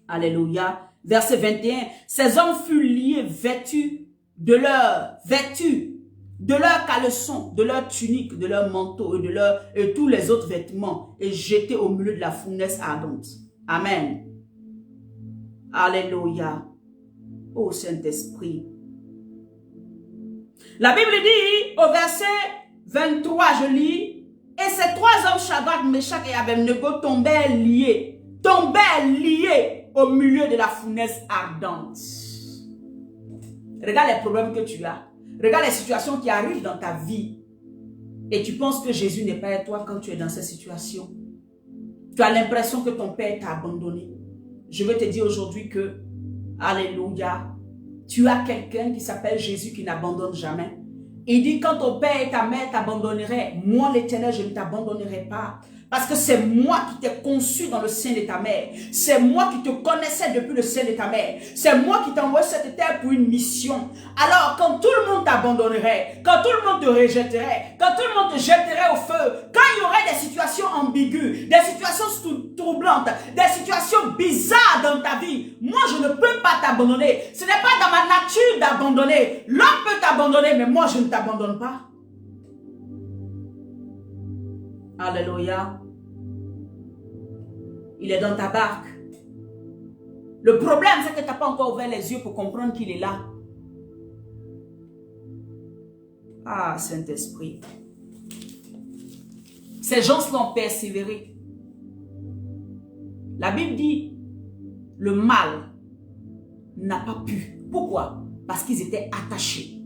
Alléluia. Verset 21. Ces hommes furent liés, vêtus de leur vêtu de leurs caleçons, de leurs tuniques, de leurs manteaux et tous les autres vêtements et jeter au milieu de la fournaise ardente. Amen. Alléluia. Ô Saint-Esprit. La Bible dit au verset 23, je lis, et ces trois hommes, Shadrach, Meshach et Abednego, tombèrent liés au milieu de la fournaise ardente. Regarde les problèmes que tu as. Regarde les situations qui arrivent dans ta vie. Et tu penses que Jésus n'est pas avec toi quand tu es dans cette situation. Tu as l'impression que ton Père t'a abandonné. Je veux te dire aujourd'hui que, alléluia, tu as quelqu'un qui s'appelle Jésus qui n'abandonne jamais. Il dit, quand ton père et ta mère t'abandonneraient, moi l'Éternel, je ne t'abandonnerai pas. Parce que c'est moi qui t'ai conçu dans le sein de ta mère. C'est moi qui te connaissais depuis le sein de ta mère. C'est moi qui t'ai envoyé sur cette terre pour une mission. Alors, quand tout le monde t'abandonnerait, quand tout le monde te rejetterait, quand tout le monde te jetterait au feu, quand il y aurait des situations ambiguës, des situations troublantes, des situations bizarres dans ta vie, moi je ne peux pas t'abandonner. Ce n'est pas dans ma nature d'abandonner. L'homme peut t'abandonner, mais moi je ne t'abandonne pas. Alléluia. Il est dans ta barque. Le problème, c'est que tu n'as pas encore ouvert les yeux pour comprendre qu'il est là. Ah, Saint-Esprit. Ces gens-là ont persévéré. La Bible dit, le mal n'a pas pu. Pourquoi? Parce qu'ils étaient attachés.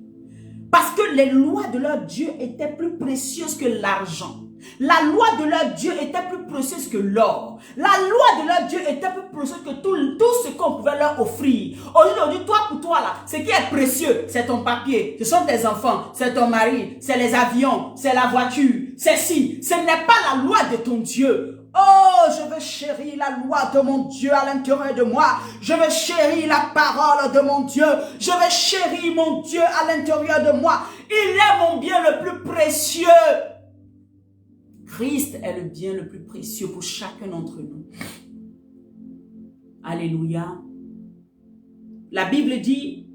Parce que les lois de leur Dieu étaient plus précieuses que l'argent. La loi de leur Dieu était plus précieuse que l'or. La loi de leur Dieu était plus précieuse que tout ce qu'on pouvait leur offrir. Aujourd'hui, toi pour toi là, ce qui est précieux, c'est ton papier, ce sont tes enfants, c'est ton mari, c'est les avions, c'est la voiture, c'est ci. Ce n'est pas la loi de ton Dieu. Oh, je veux chérir la loi de mon Dieu à l'intérieur de moi. Je veux chérir la parole de mon Dieu. Je veux chérir mon Dieu à l'intérieur de moi. Il est mon bien le plus précieux. Christ est le bien le plus précieux pour chacun d'entre nous. Alléluia. La Bible dit,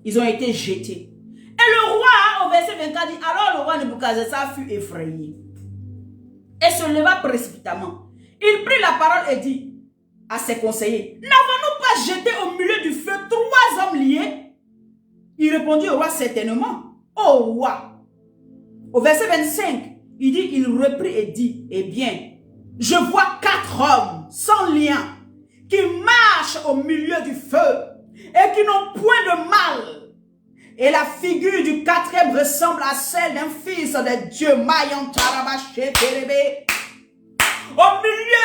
ils ont été jetés. Et le roi, au verset 24, dit, alors le roi Nebuchadnezzar fut effrayé et se leva précipitamment. Il prit la parole et dit à ses conseillers, n'avons-nous pas jeté au milieu du feu 3 hommes liés? Il répondit au roi, certainement. Ô roi. Au verset 25, il dit, il reprit et dit, eh bien, je vois 4 hommes sans lien qui marchent au milieu du feu et qui n'ont point de mal. Et la figure du 4e ressemble à celle d'un fils de Dieu. Au milieu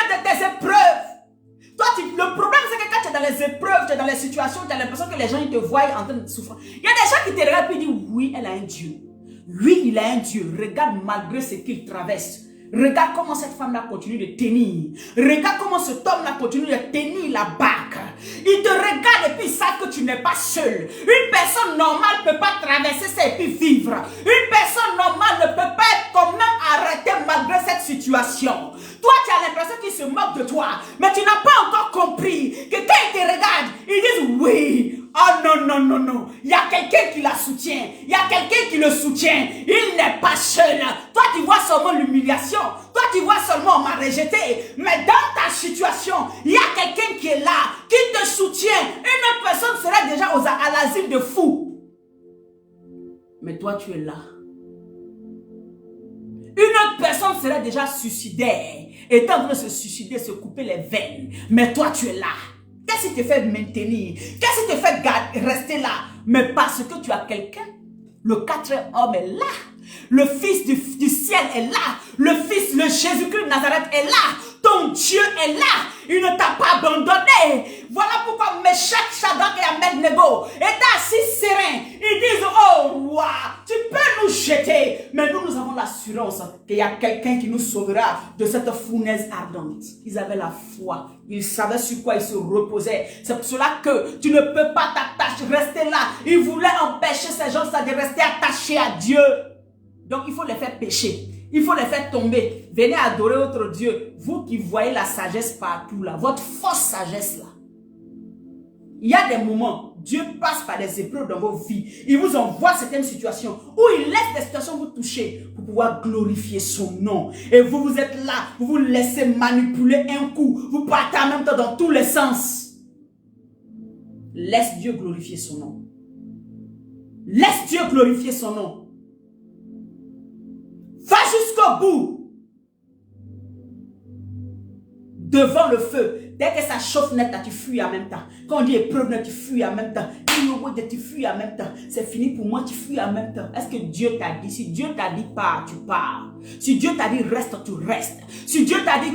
de tes épreuves. Toi, le problème, c'est que quand tu es dans les épreuves, tu es dans les situations, tu as l'impression que les gens ils te voient en train de souffrir. Il y a des gens qui te regardent et disent, oui, elle a un Dieu. Lui, il a un Dieu. Regarde malgré ce qu'il traverse. Regarde comment cette femme-là continue de tenir. Regarde comment cet homme-là continue de tenir la barque. Il te regarde et puis il sait que tu n'es pas seul. Une personne normale ne peut pas traverser ça et puis vivre. Une personne normale ne peut pas être quand même arrêtée malgré cette situation. Toi, tu as l'impression qu'il se moque de toi. Mais tu n'as pas encore compris que quand il te regarde, ils disent oui. Oh non, non, non, non. Il y a quelqu'un qui la soutient. Il y a quelqu'un qui le soutient. Il n'est pas seul. Toi, tu vois seulement l'humiliation. Toi, tu vois seulement on m'a rejeté. Mais dans ta situation, il y a quelqu'un qui est là, qui te soutient. Une autre personne serait déjà à l'asile de fous. Mais toi, tu es là. Une autre personne serait déjà suicidaire. Et en train de se suicider, se couper les veines. Mais toi, tu es là. Qu'est-ce qui te fait maintenir? Qu'est-ce qui te fait rester là? Mais parce que tu as quelqu'un. Le 4e homme est là. Le Fils du ciel est là. Le Fils, le Jésus-Christ de Nazareth est là. Ton Dieu est là. Il ne t'a pas abandonné. Voilà pourquoi Meshach, Shadrach et Abednego étaient assis sereins. Ils disent, oh roi, tu peux nous jeter. Mais nous avons l'assurance qu'il y a quelqu'un qui nous sauvera de cette fournaise ardente. Ils avaient la foi. Ils savaient sur quoi ils se reposaient. C'est pour cela que tu ne peux pas t'attacher, rester là. Ils voulaient empêcher ces gens de rester attachés à Dieu. Donc il faut les faire pécher. Il faut les faire tomber. Venez adorer votre Dieu. Vous qui voyez la sagesse partout là. Votre fausse sagesse là. Il y a des moments, Dieu passe par des épreuves dans vos vies. Il vous envoie certaines situations où il laisse des situations vous toucher pour pouvoir glorifier son nom. Et vous êtes là, vous vous laissez manipuler un coup. Vous partez en même temps dans tous les sens. Laisse Dieu glorifier son nom. Laisse Dieu glorifier son nom. Va jusqu'au bout. Devant le feu. Dès que ça chauffe net, tu fuis en même temps. Quand on dit épreuve net, tu fuis en même temps. Tu fuis en même temps. C'est fini pour moi, tu fuis en même temps. Est-ce que Dieu t'a dit? Si Dieu t'a dit pars, tu pars. Si Dieu t'a dit reste, tu restes. Si Dieu t'a dit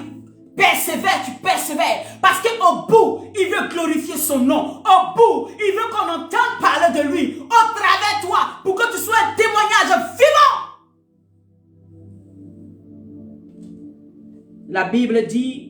persévère, tu persévères. Parce qu'au bout, il veut glorifier son nom. Au bout, il veut qu'on entende parler de lui au travers de toi pour que tu sois un témoignage vivant. La Bible dit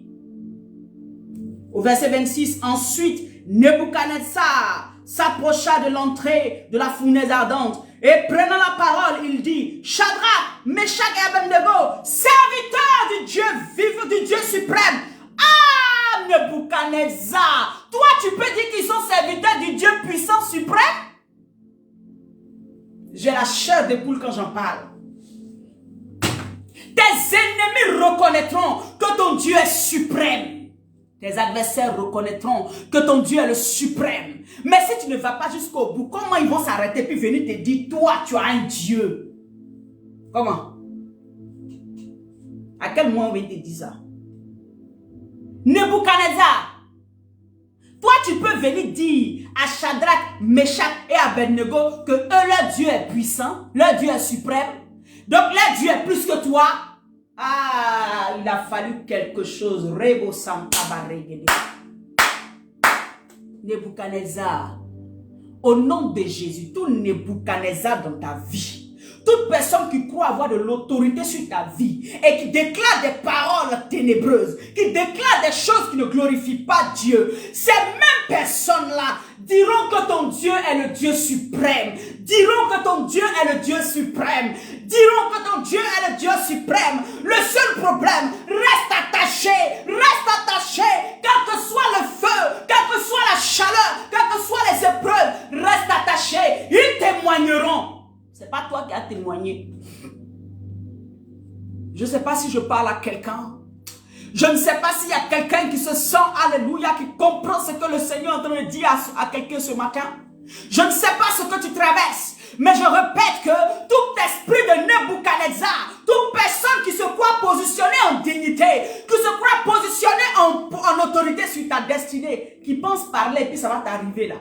au verset 26, ensuite, Nebuchadnezzar s'approcha de l'entrée de la fournaise ardente et prenant la parole, il dit, Shadrach, Meshach et Abednego, serviteurs du Dieu vivant, du Dieu suprême. Ah, Nebuchadnezzar, toi tu peux dire qu'ils sont serviteurs du Dieu puissant suprême? J'ai la chair de poule quand j'en parle. Tes ennemis reconnaîtront que ton Dieu est suprême. Tes adversaires reconnaîtront que ton Dieu est le suprême. Mais si tu ne vas pas jusqu'au bout, comment ils vont s'arrêter puis venir te dire, toi, tu as un Dieu? Comment? À quel moment on te dire ça? Nebuchadnezzar, toi, tu peux venir dire à Shadrach, Meshach et Abednego que eux, leur Dieu est puissant, leur Dieu est suprême. Donc, leur Dieu est plus que toi. Ah, il a fallu quelque chose. Rebo Sampabaregede. Nebuchadnezzar, au nom de Jésus, tout Nebuchadnezzar dans ta vie, toute personne qui croit avoir de l'autorité sur ta vie et qui déclare des paroles ténébreuses, qui déclare des choses qui ne glorifient pas Dieu, ces mêmes personnes-là diront que ton Dieu est le Dieu suprême, diront que ton Dieu est le Dieu suprême, diront que ton Dieu est le Dieu suprême. Le seul problème, reste attaché, quel que soit le feu, quelle que soit la chaleur, quelles que soient les épreuves, reste attaché, ils témoigneront. Ce n'est pas toi qui as témoigné. Je ne sais pas si je parle à quelqu'un. Je ne sais pas s'il y a quelqu'un qui se sent, alléluia, qui comprend ce que le Seigneur est en train de dire à quelqu'un ce matin. Je ne sais pas ce que tu traverses, mais je répète que tout esprit de Nebuchadnezzar, toute personne qui se croit positionnée en dignité, qui se croit positionnée en autorité sur ta destinée, qui pense parler et puis ça va t'arriver là.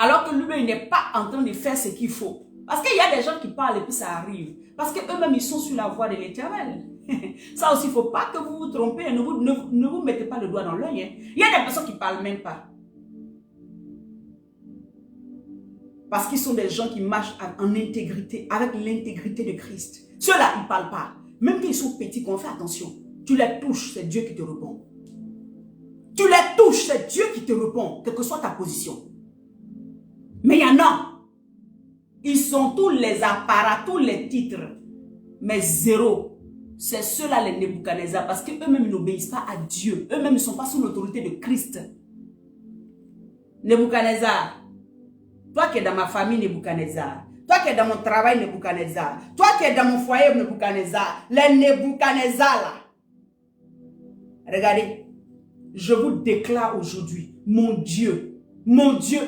Alors que lui, il n'est pas en train de faire ce qu'il faut. Parce qu'il y a des gens qui parlent et puis ça arrive. Parce qu'eux-mêmes, ils sont sur la voie de l'Éternel. Ça aussi, il ne faut pas que vous vous trompez. Ne vous mettez pas le doigt dans l'œil. Hein. Il y a des personnes qui ne parlent même pas. Parce qu'ils sont des gens qui marchent en intégrité, avec l'intégrité de Christ. Ceux-là, ils ne parlent pas. Même qu'ils sont petits, qu'on fait attention. Tu les touches, c'est Dieu qui te répond. Tu les touches, c'est Dieu qui te répond, quelle que soit ta position. Mais il y en a, ils sont tous les apparats, tous les titres, mais zéro. C'est ceux-là les Nebuchadnezzar, parce qu'eux-mêmes n'obéissent pas à Dieu. Eux-mêmes ne sont pas sous l'autorité de Christ. Nebuchadnezzar, toi qui es dans ma famille Nebuchadnezzar, toi qui es dans mon travail Nebuchadnezzar, toi qui es dans mon foyer Nebuchadnezzar, les Nebuchadnezzar là. Regardez, je vous déclare aujourd'hui, mon Dieu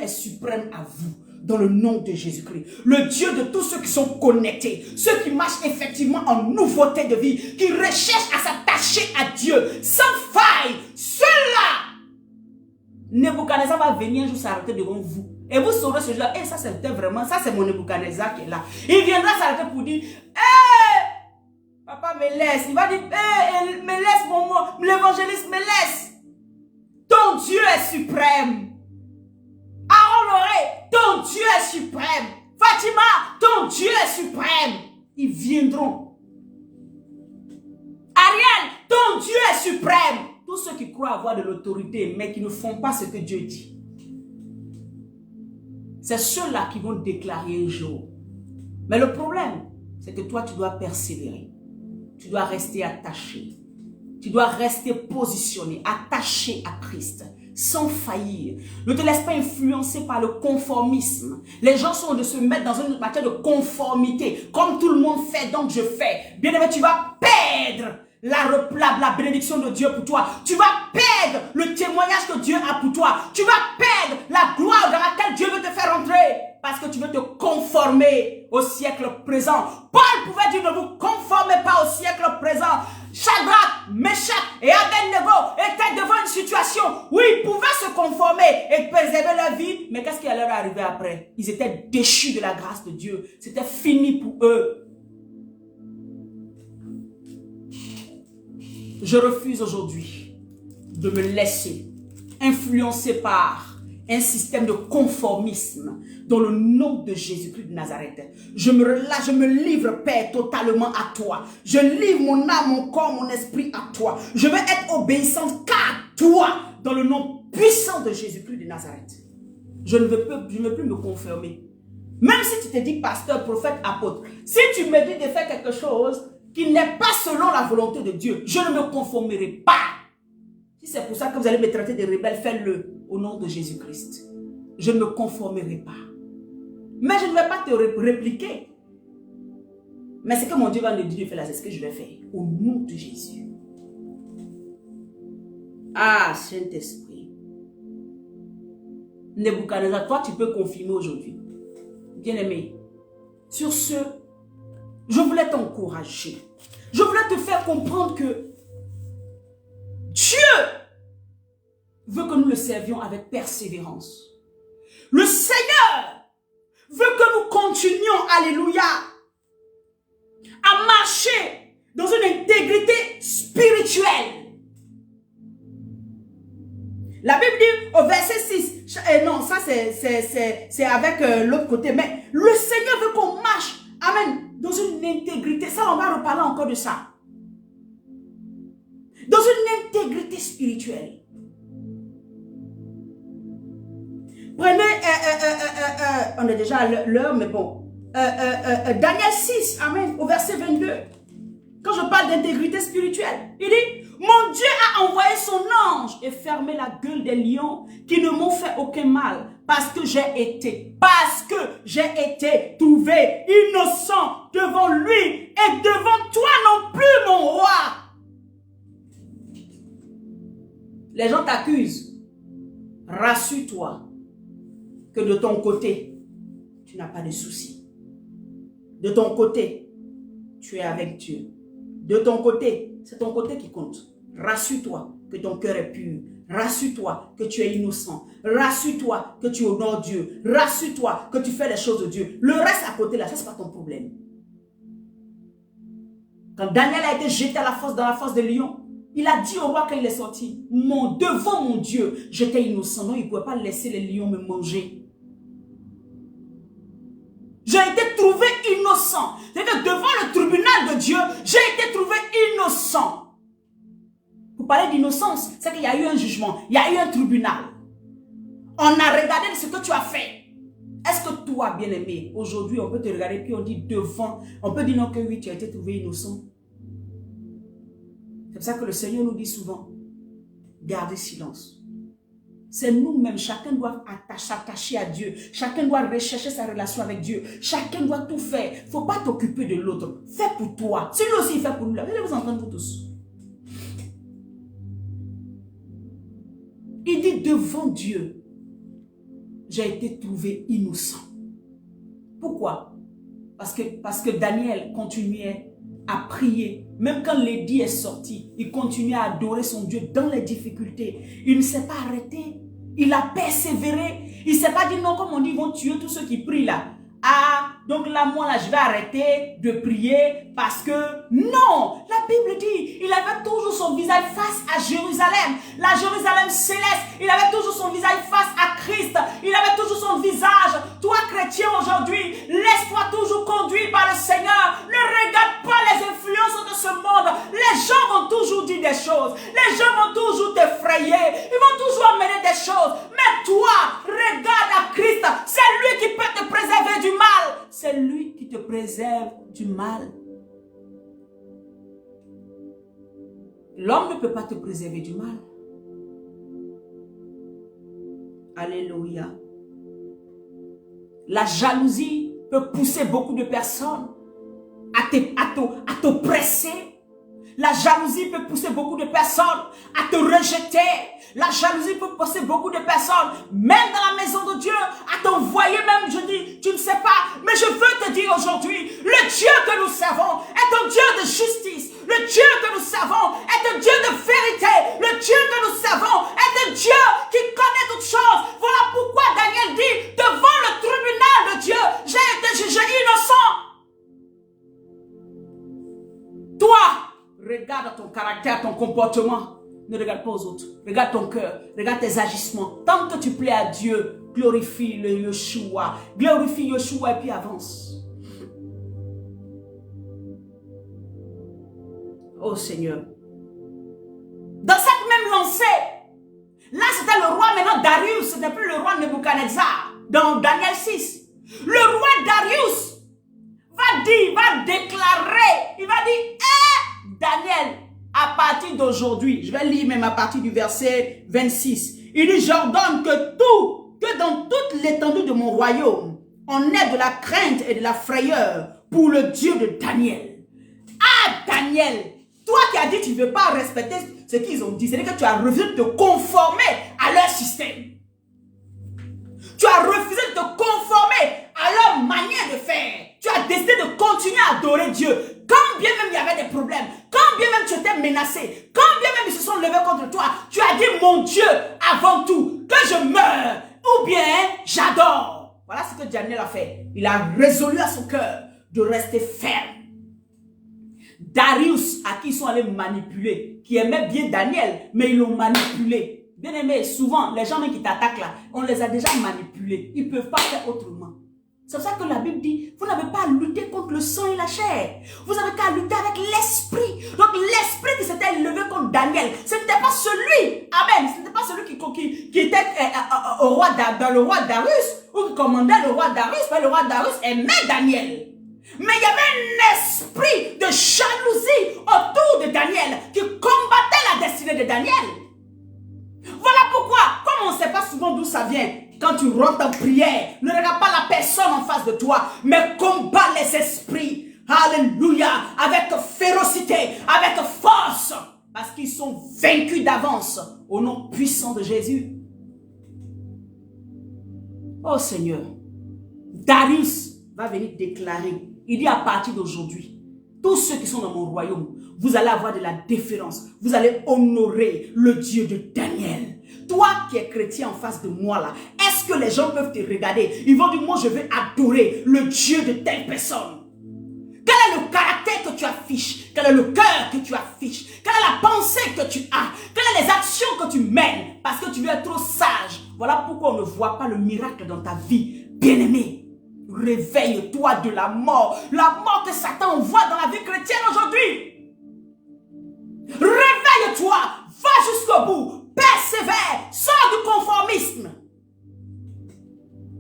est suprême à vous, dans le nom de Jésus-Christ. Le Dieu de tous ceux qui sont connectés, ceux qui marchent effectivement en nouveauté de vie, qui recherchent à s'attacher à Dieu, sans faille, ceux-là, Nebuchadnezzar va venir un jour s'arrêter devant vous. Et vous saurez ce jour-là, ça c'était vraiment, ça c'est mon Nebuchadnezzar qui est là. Il viendra s'arrêter pour dire, papa me laisse. Il va dire, me laisse l'évangéliste me laisse. Ton Dieu est suprême. Honoré, ton Dieu est suprême. Fatima, ton Dieu est suprême. Ils viendront. Ariel, ton Dieu est suprême. Tous ceux qui croient avoir de l'autorité, mais qui ne font pas ce que Dieu dit. C'est ceux-là qui vont déclarer un jour. Mais le problème, c'est que toi, tu dois persévérer. Tu dois rester attaché. Tu dois rester positionné, attaché à Christ. sans faillir. Ne te laisse pas influencer par le conformisme. Les gens sont de se mettre dans une matière de conformité. Comme tout le monde fait, donc je fais. Bien aimé, tu vas perdre la bénédiction de Dieu pour toi. Tu vas perdre le témoignage que Dieu a pour toi. Tu vas perdre la gloire dans laquelle Dieu veut te faire entrer. Parce que tu veux te conformer au siècle présent. Paul pouvait dire, ne vous conformez pas au siècle présent. Shadrach, Meshach et Abednego étaient devant une situation où ils pouvaient se conformer et préserver leur vie. Mais qu'est-ce qui allait leur arriver après? Ils étaient déchus de la grâce de Dieu. C'était fini pour eux. Je refuse aujourd'hui de me laisser influencer par un système de conformisme dans le nom de Jésus-Christ de Nazareth. Je me livre, Père, totalement à toi. Je livre mon âme, mon corps, mon esprit à toi. Je veux être obéissante qu'à toi dans le nom puissant de Jésus-Christ de Nazareth. Je ne veux plus me conformer. Même si tu te dis pasteur, prophète, apôtre, si tu me dis de faire quelque chose qui n'est pas selon la volonté de Dieu, je ne me conformerai pas. Si c'est pour ça que vous allez me traiter de rebelle, faites-le au nom de Jésus-Christ. Je ne me conformerai pas. Mais je ne vais pas te répliquer. Mais ce que mon Dieu va me dire de faire là, c'est ce que je vais faire. Au nom de Jésus. Ah, Saint-Esprit. Nebuchadnezzar, toi tu peux confirmer aujourd'hui. Bien-aimé. Sur ce, je voulais t'encourager. Je voulais te faire comprendre que Dieu veut que nous le servions avec persévérance. Le Seigneur veut que nous continuions, alléluia, à marcher dans une intégrité spirituelle. La Bible dit au verset 6, non, ça c'est avec l'autre côté, mais le Seigneur veut qu'on marche, amen, dans une intégrité. Ça, on va reparler encore de ça. Dans une intégrité spirituelle. Prenez, on est déjà à l'heure, mais bon. Daniel 6, amen, au verset 22. Quand je parle d'intégrité spirituelle, il dit, mon Dieu a envoyé son ange et fermé la gueule des lions qui ne m'ont fait aucun mal. Parce que j'ai été trouvé innocent devant lui et devant toi non plus, mon roi. Les gens t'accusent. Rassure-toi que de ton côté, tu n'as pas de soucis. De ton côté, tu es avec Dieu. De ton côté, c'est ton côté qui compte. Rassure-toi que ton cœur est pur. Rassure-toi que tu es innocent. Rassure-toi que tu honores Dieu. Rassure-toi que tu fais les choses de Dieu. Le reste à côté là, ça c'est pas ton problème. Quand Daniel a été jeté à dans la fosse de lion, il a dit au roi quand il est sorti, devant mon Dieu, j'étais innocent. Non, il ne pouvait pas laisser les lions me manger. J'ai été trouvé innocent. C'est-à-dire que devant le tribunal de Dieu, j'ai été trouvé innocent. Pour parler d'innocence, c'est qu'il y a eu un jugement, il y a eu un tribunal. On a regardé ce que tu as fait. Est-ce que toi, bien-aimé, aujourd'hui, on peut te regarder puis on dit devant, on peut dire non que oui, tu as été trouvé innocent. C'est pour ça que le Seigneur nous dit souvent, gardez silence. C'est nous-mêmes, chacun doit s'attacher à Dieu. Chacun doit rechercher sa relation avec Dieu. Chacun doit tout faire. Il ne faut pas t'occuper de l'autre. Fais pour toi. Si lui aussi il fait pour nous, là, vous allez vous entendre vous tous. Il dit devant Dieu, j'ai été trouvé innocent. Pourquoi? Parce que Daniel continuait à prier. Même quand l'édit est sorti, il continuait à adorer son Dieu dans les difficultés. Il ne s'est pas arrêté. Il a persévéré. Il ne s'est pas dit non, comme on dit, ils vont tuer tous ceux qui prient là. Ah, donc là, moi, là, je vais arrêter de prier parce que... Non, la Bible dit, il avait toujours son visage face à Jérusalem. La Jérusalem céleste, il avait toujours son visage face à Christ. Il avait toujours son visage. Toi, chrétien, aujourd'hui, laisse-toi toujours conduire par le Seigneur. Ne regarde pas les influences de ce monde. Les gens vont toujours dire des choses. Les gens vont toujours t'effrayer. Ils vont toujours amener des choses. Mais toi, regarde à Christ. C'est lui qui peut te préserver du mal. C'est lui qui te préserve du mal. L'homme ne peut pas te préserver du mal. Alléluia. La jalousie peut pousser beaucoup de personnes à t'oppresser. La jalousie peut pousser beaucoup de personnes à te rejeter. La jalousie peut pousser beaucoup de personnes, même dans la maison de Dieu, à t'envoyer même, je dis, tu ne sais pas, mais je veux te dire aujourd'hui, le Dieu que nous servons est un Dieu de justice. Le Dieu que nous servons est un Dieu de vérité. Le Dieu que nous servons est un Dieu qui connaît toutes choses. Voilà pourquoi Daniel dit, devant le tribunal de Dieu, j'ai été jugé innocent. Toi, regarde ton caractère, ton comportement. Ne regarde pas aux autres. Regarde ton cœur. Regarde tes agissements. Tant que tu plais à Dieu, glorifie le Yeshua. Glorifie Yeshua et puis avance. Oh Seigneur. Dans cette même lancée, là c'était le roi maintenant Darius. Ce n'est plus le roi Nebuchadnezzar. Dans Daniel 6. Le roi Darius va dire, va déclarer. Il va dire, Daniel, à partir d'aujourd'hui, je vais lire même à partir du verset 26. Il dit, j'ordonne que dans toute l'étendue de mon royaume, on ait de la crainte et de la frayeur pour le Dieu de Daniel. Ah, Daniel, toi qui as dit que tu ne veux pas respecter ce qu'ils ont dit, c'est-à-dire que tu as refusé de te conformer à leur système. Tu as refusé de te conformer à leur manière de faire. Tu as décidé de continuer à adorer Dieu. Quand bien même il y avait des problèmes, quand bien même tu étais menacé, quand bien même ils se sont levés contre toi, tu as dit mon Dieu avant tout, que je meure ou bien j'adore. Voilà ce que Daniel a fait. Il a résolu à son cœur de rester ferme. Darius, à qui ils sont allés manipuler, qui aimait bien Daniel, mais ils l'ont manipulé. Bien aimé, souvent, les gens même qui t'attaquent là, on les a déjà manipulés. Ils ne peuvent pas faire autrement. C'est pour ça que la Bible dit, vous n'avez pas à lutter contre le sang et la chair. Vous avez qu'à lutter avec l'esprit. Donc l'esprit qui s'était levé contre Daniel, ce n'était pas celui, amen, ce n'était pas celui qui était dans le roi Darius, ou qui commandait le roi Darius, mais le roi Darius aimait Daniel. Mais il y avait un esprit de jalousie autour de Daniel qui combattait la destinée de Daniel. Voilà pourquoi, comme on ne sait pas souvent d'où ça vient, quand tu rentres en prière, ne regarde pas la personne en face de toi, mais combat les esprits. Alléluia, avec férocité, avec force, parce qu'ils sont vaincus d'avance au nom puissant de Jésus. Oh Seigneur, Darius va venir déclarer, il dit à partir d'aujourd'hui, tous ceux qui sont dans mon royaume, vous allez avoir de la déférence, vous allez honorer le Dieu de Daniel. Toi qui es chrétien en face de moi là, est-ce que les gens peuvent te regarder? Ils vont dire, moi je vais adorer le Dieu de telle personne. Quel est le caractère que tu affiches? Quel est le cœur que tu affiches? Quelle est la pensée que tu as? Quelles sont les actions que tu mènes? Parce que tu veux être trop sage. Voilà pourquoi on ne voit pas le miracle dans ta vie. Bien-aimé, réveille-toi de la mort que Satan envoie dans la vie chrétienne aujourd'hui. Réveille-toi, va jusqu'au bout, persévère, sors du conformisme.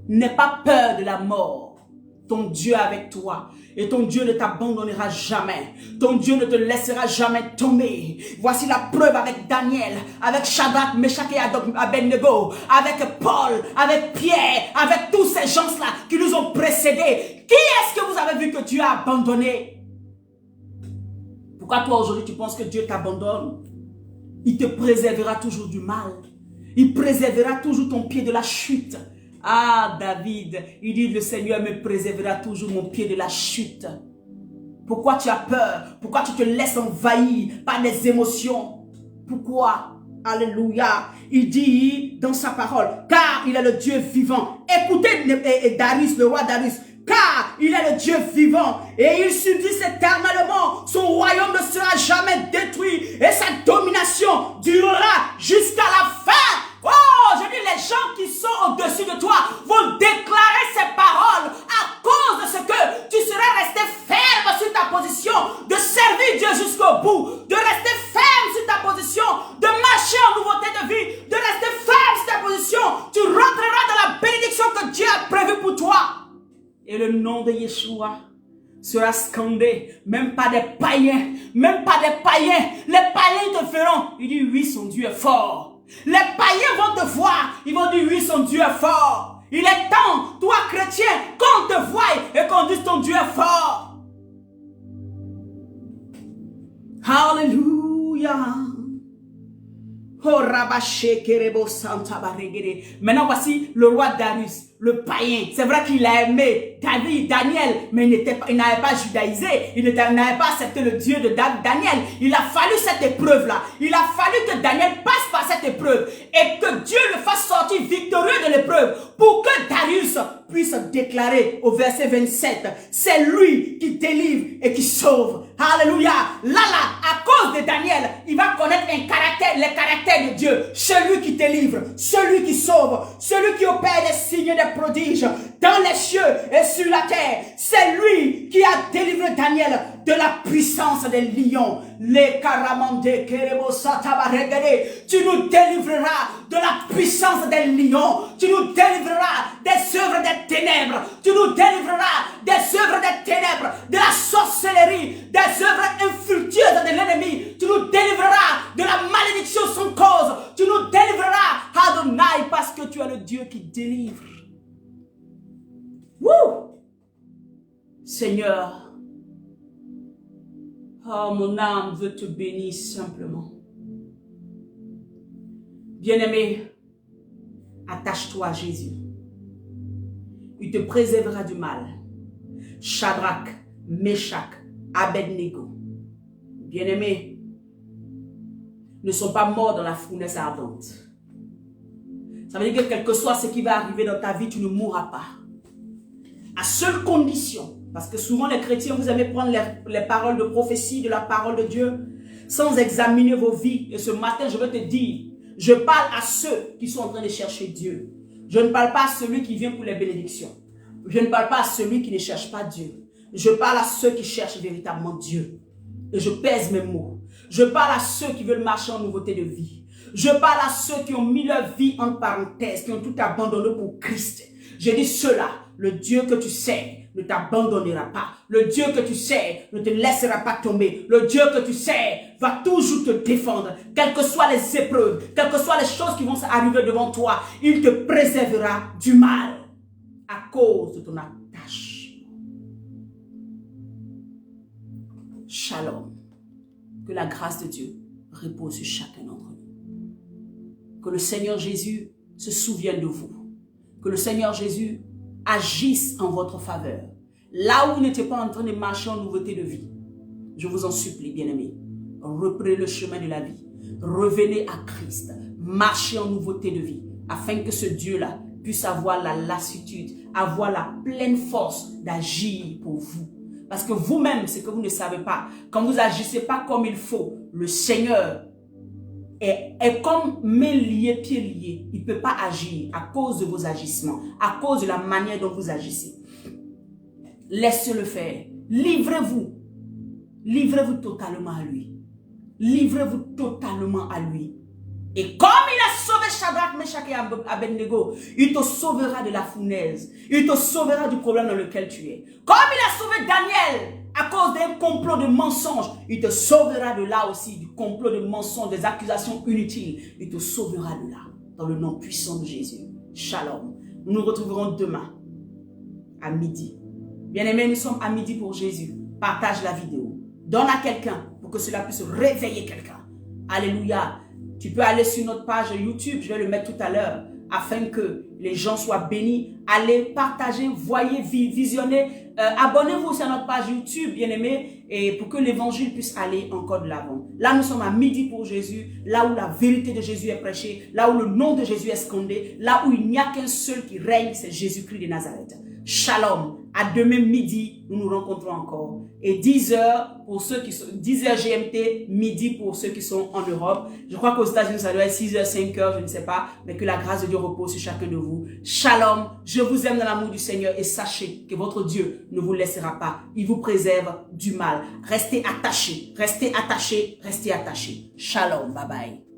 N'aie pas peur de la mort. Ton Dieu est avec toi et ton Dieu ne t'abandonnera jamais. Ton Dieu ne te laissera jamais tomber. Voici la preuve avec Daniel, avec Shadrach, Meshach et Abednego, avec Paul, avec Pierre, avec tous ces gens-là qui nous ont précédés. Qui est-ce que vous avez vu que Dieu a abandonné? Pourquoi toi aujourd'hui tu penses que Dieu t'abandonne? Il te préservera toujours du mal. Il préservera toujours ton pied de la chute. Ah, David, il dit, le Seigneur me préservera toujours mon pied de la chute. Pourquoi tu as peur? Pourquoi tu te laisses envahir par les émotions? Pourquoi? Alléluia. Il dit dans sa parole, car il est le Dieu vivant. Écoutez Darius, le roi Darius. Car il est le Dieu vivant et il subsiste éternellement. Son royaume ne sera jamais détruit et sa domination durera jusqu'à la fin. Oh, je dis, les gens qui sont au-dessus de toi vont déclarer ces paroles à cause de ce que tu serais resté ferme sur ta position, de servir Dieu jusqu'au bout, de rester ferme sur ta position, de marcher en nouveauté de vie, de rester ferme sur ta position. Tu rentreras dans la bénédiction que Dieu a prévue pour toi. Et le nom de Yeshua sera scandé, même pas des païens, même pas des païens. Les païens te feront. Il dit, oui, son Dieu est fort. Les païens vont te voir, ils vont dire oui, son Dieu est fort. Il est temps, toi chrétien, qu'on te voie et qu'on dise ton Dieu est fort. Alléluia. Maintenant voici le roi Darius, le païen. C'est vrai qu'il a aimé Daniel, mais il n'avait pas judaïsé, il n'avait pas accepté le Dieu de Daniel. Il a fallu cette épreuve-là. Il a fallu que Daniel passe par cette épreuve et que Dieu le fasse sortir victorieux de l'épreuve pour que Darius puisse déclarer au verset 27, c'est lui qui délivre et qui sauve. Alléluia. Là, à cause de Daniel, il va connaître les caractères de Dieu. Celui qui délivre, celui qui sauve, celui qui opère des signes et des prodiges dans les cieux et sur la terre. C'est lui qui a délivré Daniel de la puissance des lions. Les caramande kerebo satabaregade. Tu nous délivreras de la puissance des lions. Tu nous délivreras des œuvres des ténèbres. Tu nous délivreras des œuvres des ténèbres, de la sorcellerie, des œuvres infructueuses de l'ennemi. Tu nous délivreras de la malédiction sans cause. Tu nous délivreras, Adonai, parce que tu es le Dieu qui délivre. Wouh! Seigneur, oh, mon âme veut te bénir simplement. Bien-aimé, attache-toi à Jésus. Il te préservera du mal. Shadrach, Meshach, Abednego. Bien-aimés, ne sont pas morts dans la fournaise ardente. Ça veut dire que quel que soit ce qui va arriver dans ta vie, tu ne mourras pas. À seule condition, parce que souvent les chrétiens, vous aimez prendre les paroles de prophétie, de la parole de Dieu, sans examiner vos vies. Et ce matin, je veux te dire, je parle à ceux qui sont en train de chercher Dieu. Je ne parle pas à celui qui vient pour les bénédictions. Je ne parle pas à celui qui ne cherche pas Dieu. Je parle à ceux qui cherchent véritablement Dieu. Et je pèse mes mots. Je parle à ceux qui veulent marcher en nouveauté de vie. Je parle à ceux qui ont mis leur vie en parenthèse, qui ont tout abandonné pour Christ. Je dis cela, le Dieu que tu sais ne t'abandonnera pas. Le Dieu que tu sais ne te laissera pas tomber. Le Dieu que tu sais va toujours te défendre. Quelles que soient les épreuves, quelles que soient les choses qui vont arriver devant toi, il te préservera du mal à cause de ton attachement. Shalom. Que la grâce de Dieu repose sur chacun d'entre nous. Que le Seigneur Jésus se souvienne de vous. Que le Seigneur Jésus agisse en votre faveur. Là où vous n'étiez pas en train de marcher en nouveauté de vie, je vous en supplie, bien-aimés, reprenez le chemin de la vie. Revenez à Christ. Marchez en nouveauté de vie, afin que ce Dieu-là puisse avoir la lassitude, avoir la pleine force d'agir pour vous. Parce que vous-même, c'est que vous ne savez pas, quand vous n'agissez pas comme il faut, le Seigneur est comme main liée, pied lié. Il ne peut pas agir à cause de vos agissements, à cause de la manière dont vous agissez. Laissez-le faire. Livrez-vous. Livrez-vous totalement à lui. Livrez-vous totalement à lui. Et comme il a sauvé Shadrach, Meshach et Abednego, il te sauvera de la fournaise. Il te sauvera du problème dans lequel tu es. Comme il a sauvé Daniel à cause d'un complot de mensonges, il te sauvera de là aussi, du complot de mensonges, des accusations inutiles. Il te sauvera de là, dans le nom puissant de Jésus. Shalom. Nous nous retrouverons demain à midi. Bien-aimés, nous sommes à midi pour Jésus. Partage la vidéo. Donne à quelqu'un pour que cela puisse réveiller quelqu'un. Alléluia. Tu peux aller sur notre page YouTube, je vais le mettre tout à l'heure, afin que les gens soient bénis. Allez, partagez, voyez, visionnez. Abonnez-vous sur notre page YouTube, bien-aimés, et pour que l'évangile puisse aller encore de l'avant. Là, nous sommes à midi pour Jésus, là où la vérité de Jésus est prêchée, là où le nom de Jésus est scandé, là où il n'y a qu'un seul qui règne, c'est Jésus-Christ de Nazareth. Shalom. À demain midi, nous nous rencontrons encore. Et 10h pour ceux qui sont 10h GMT, midi pour ceux qui sont en Europe. Je crois qu'aux États-Unis, ça doit être 6h, 5h, je ne sais pas. Mais que la grâce de Dieu repose sur chacun de vous. Shalom. Je vous aime dans l'amour du Seigneur et sachez que votre Dieu ne vous laissera pas. Il vous préserve du mal. Restez attachés, restez attachés, restez attachés. Shalom. Bye bye.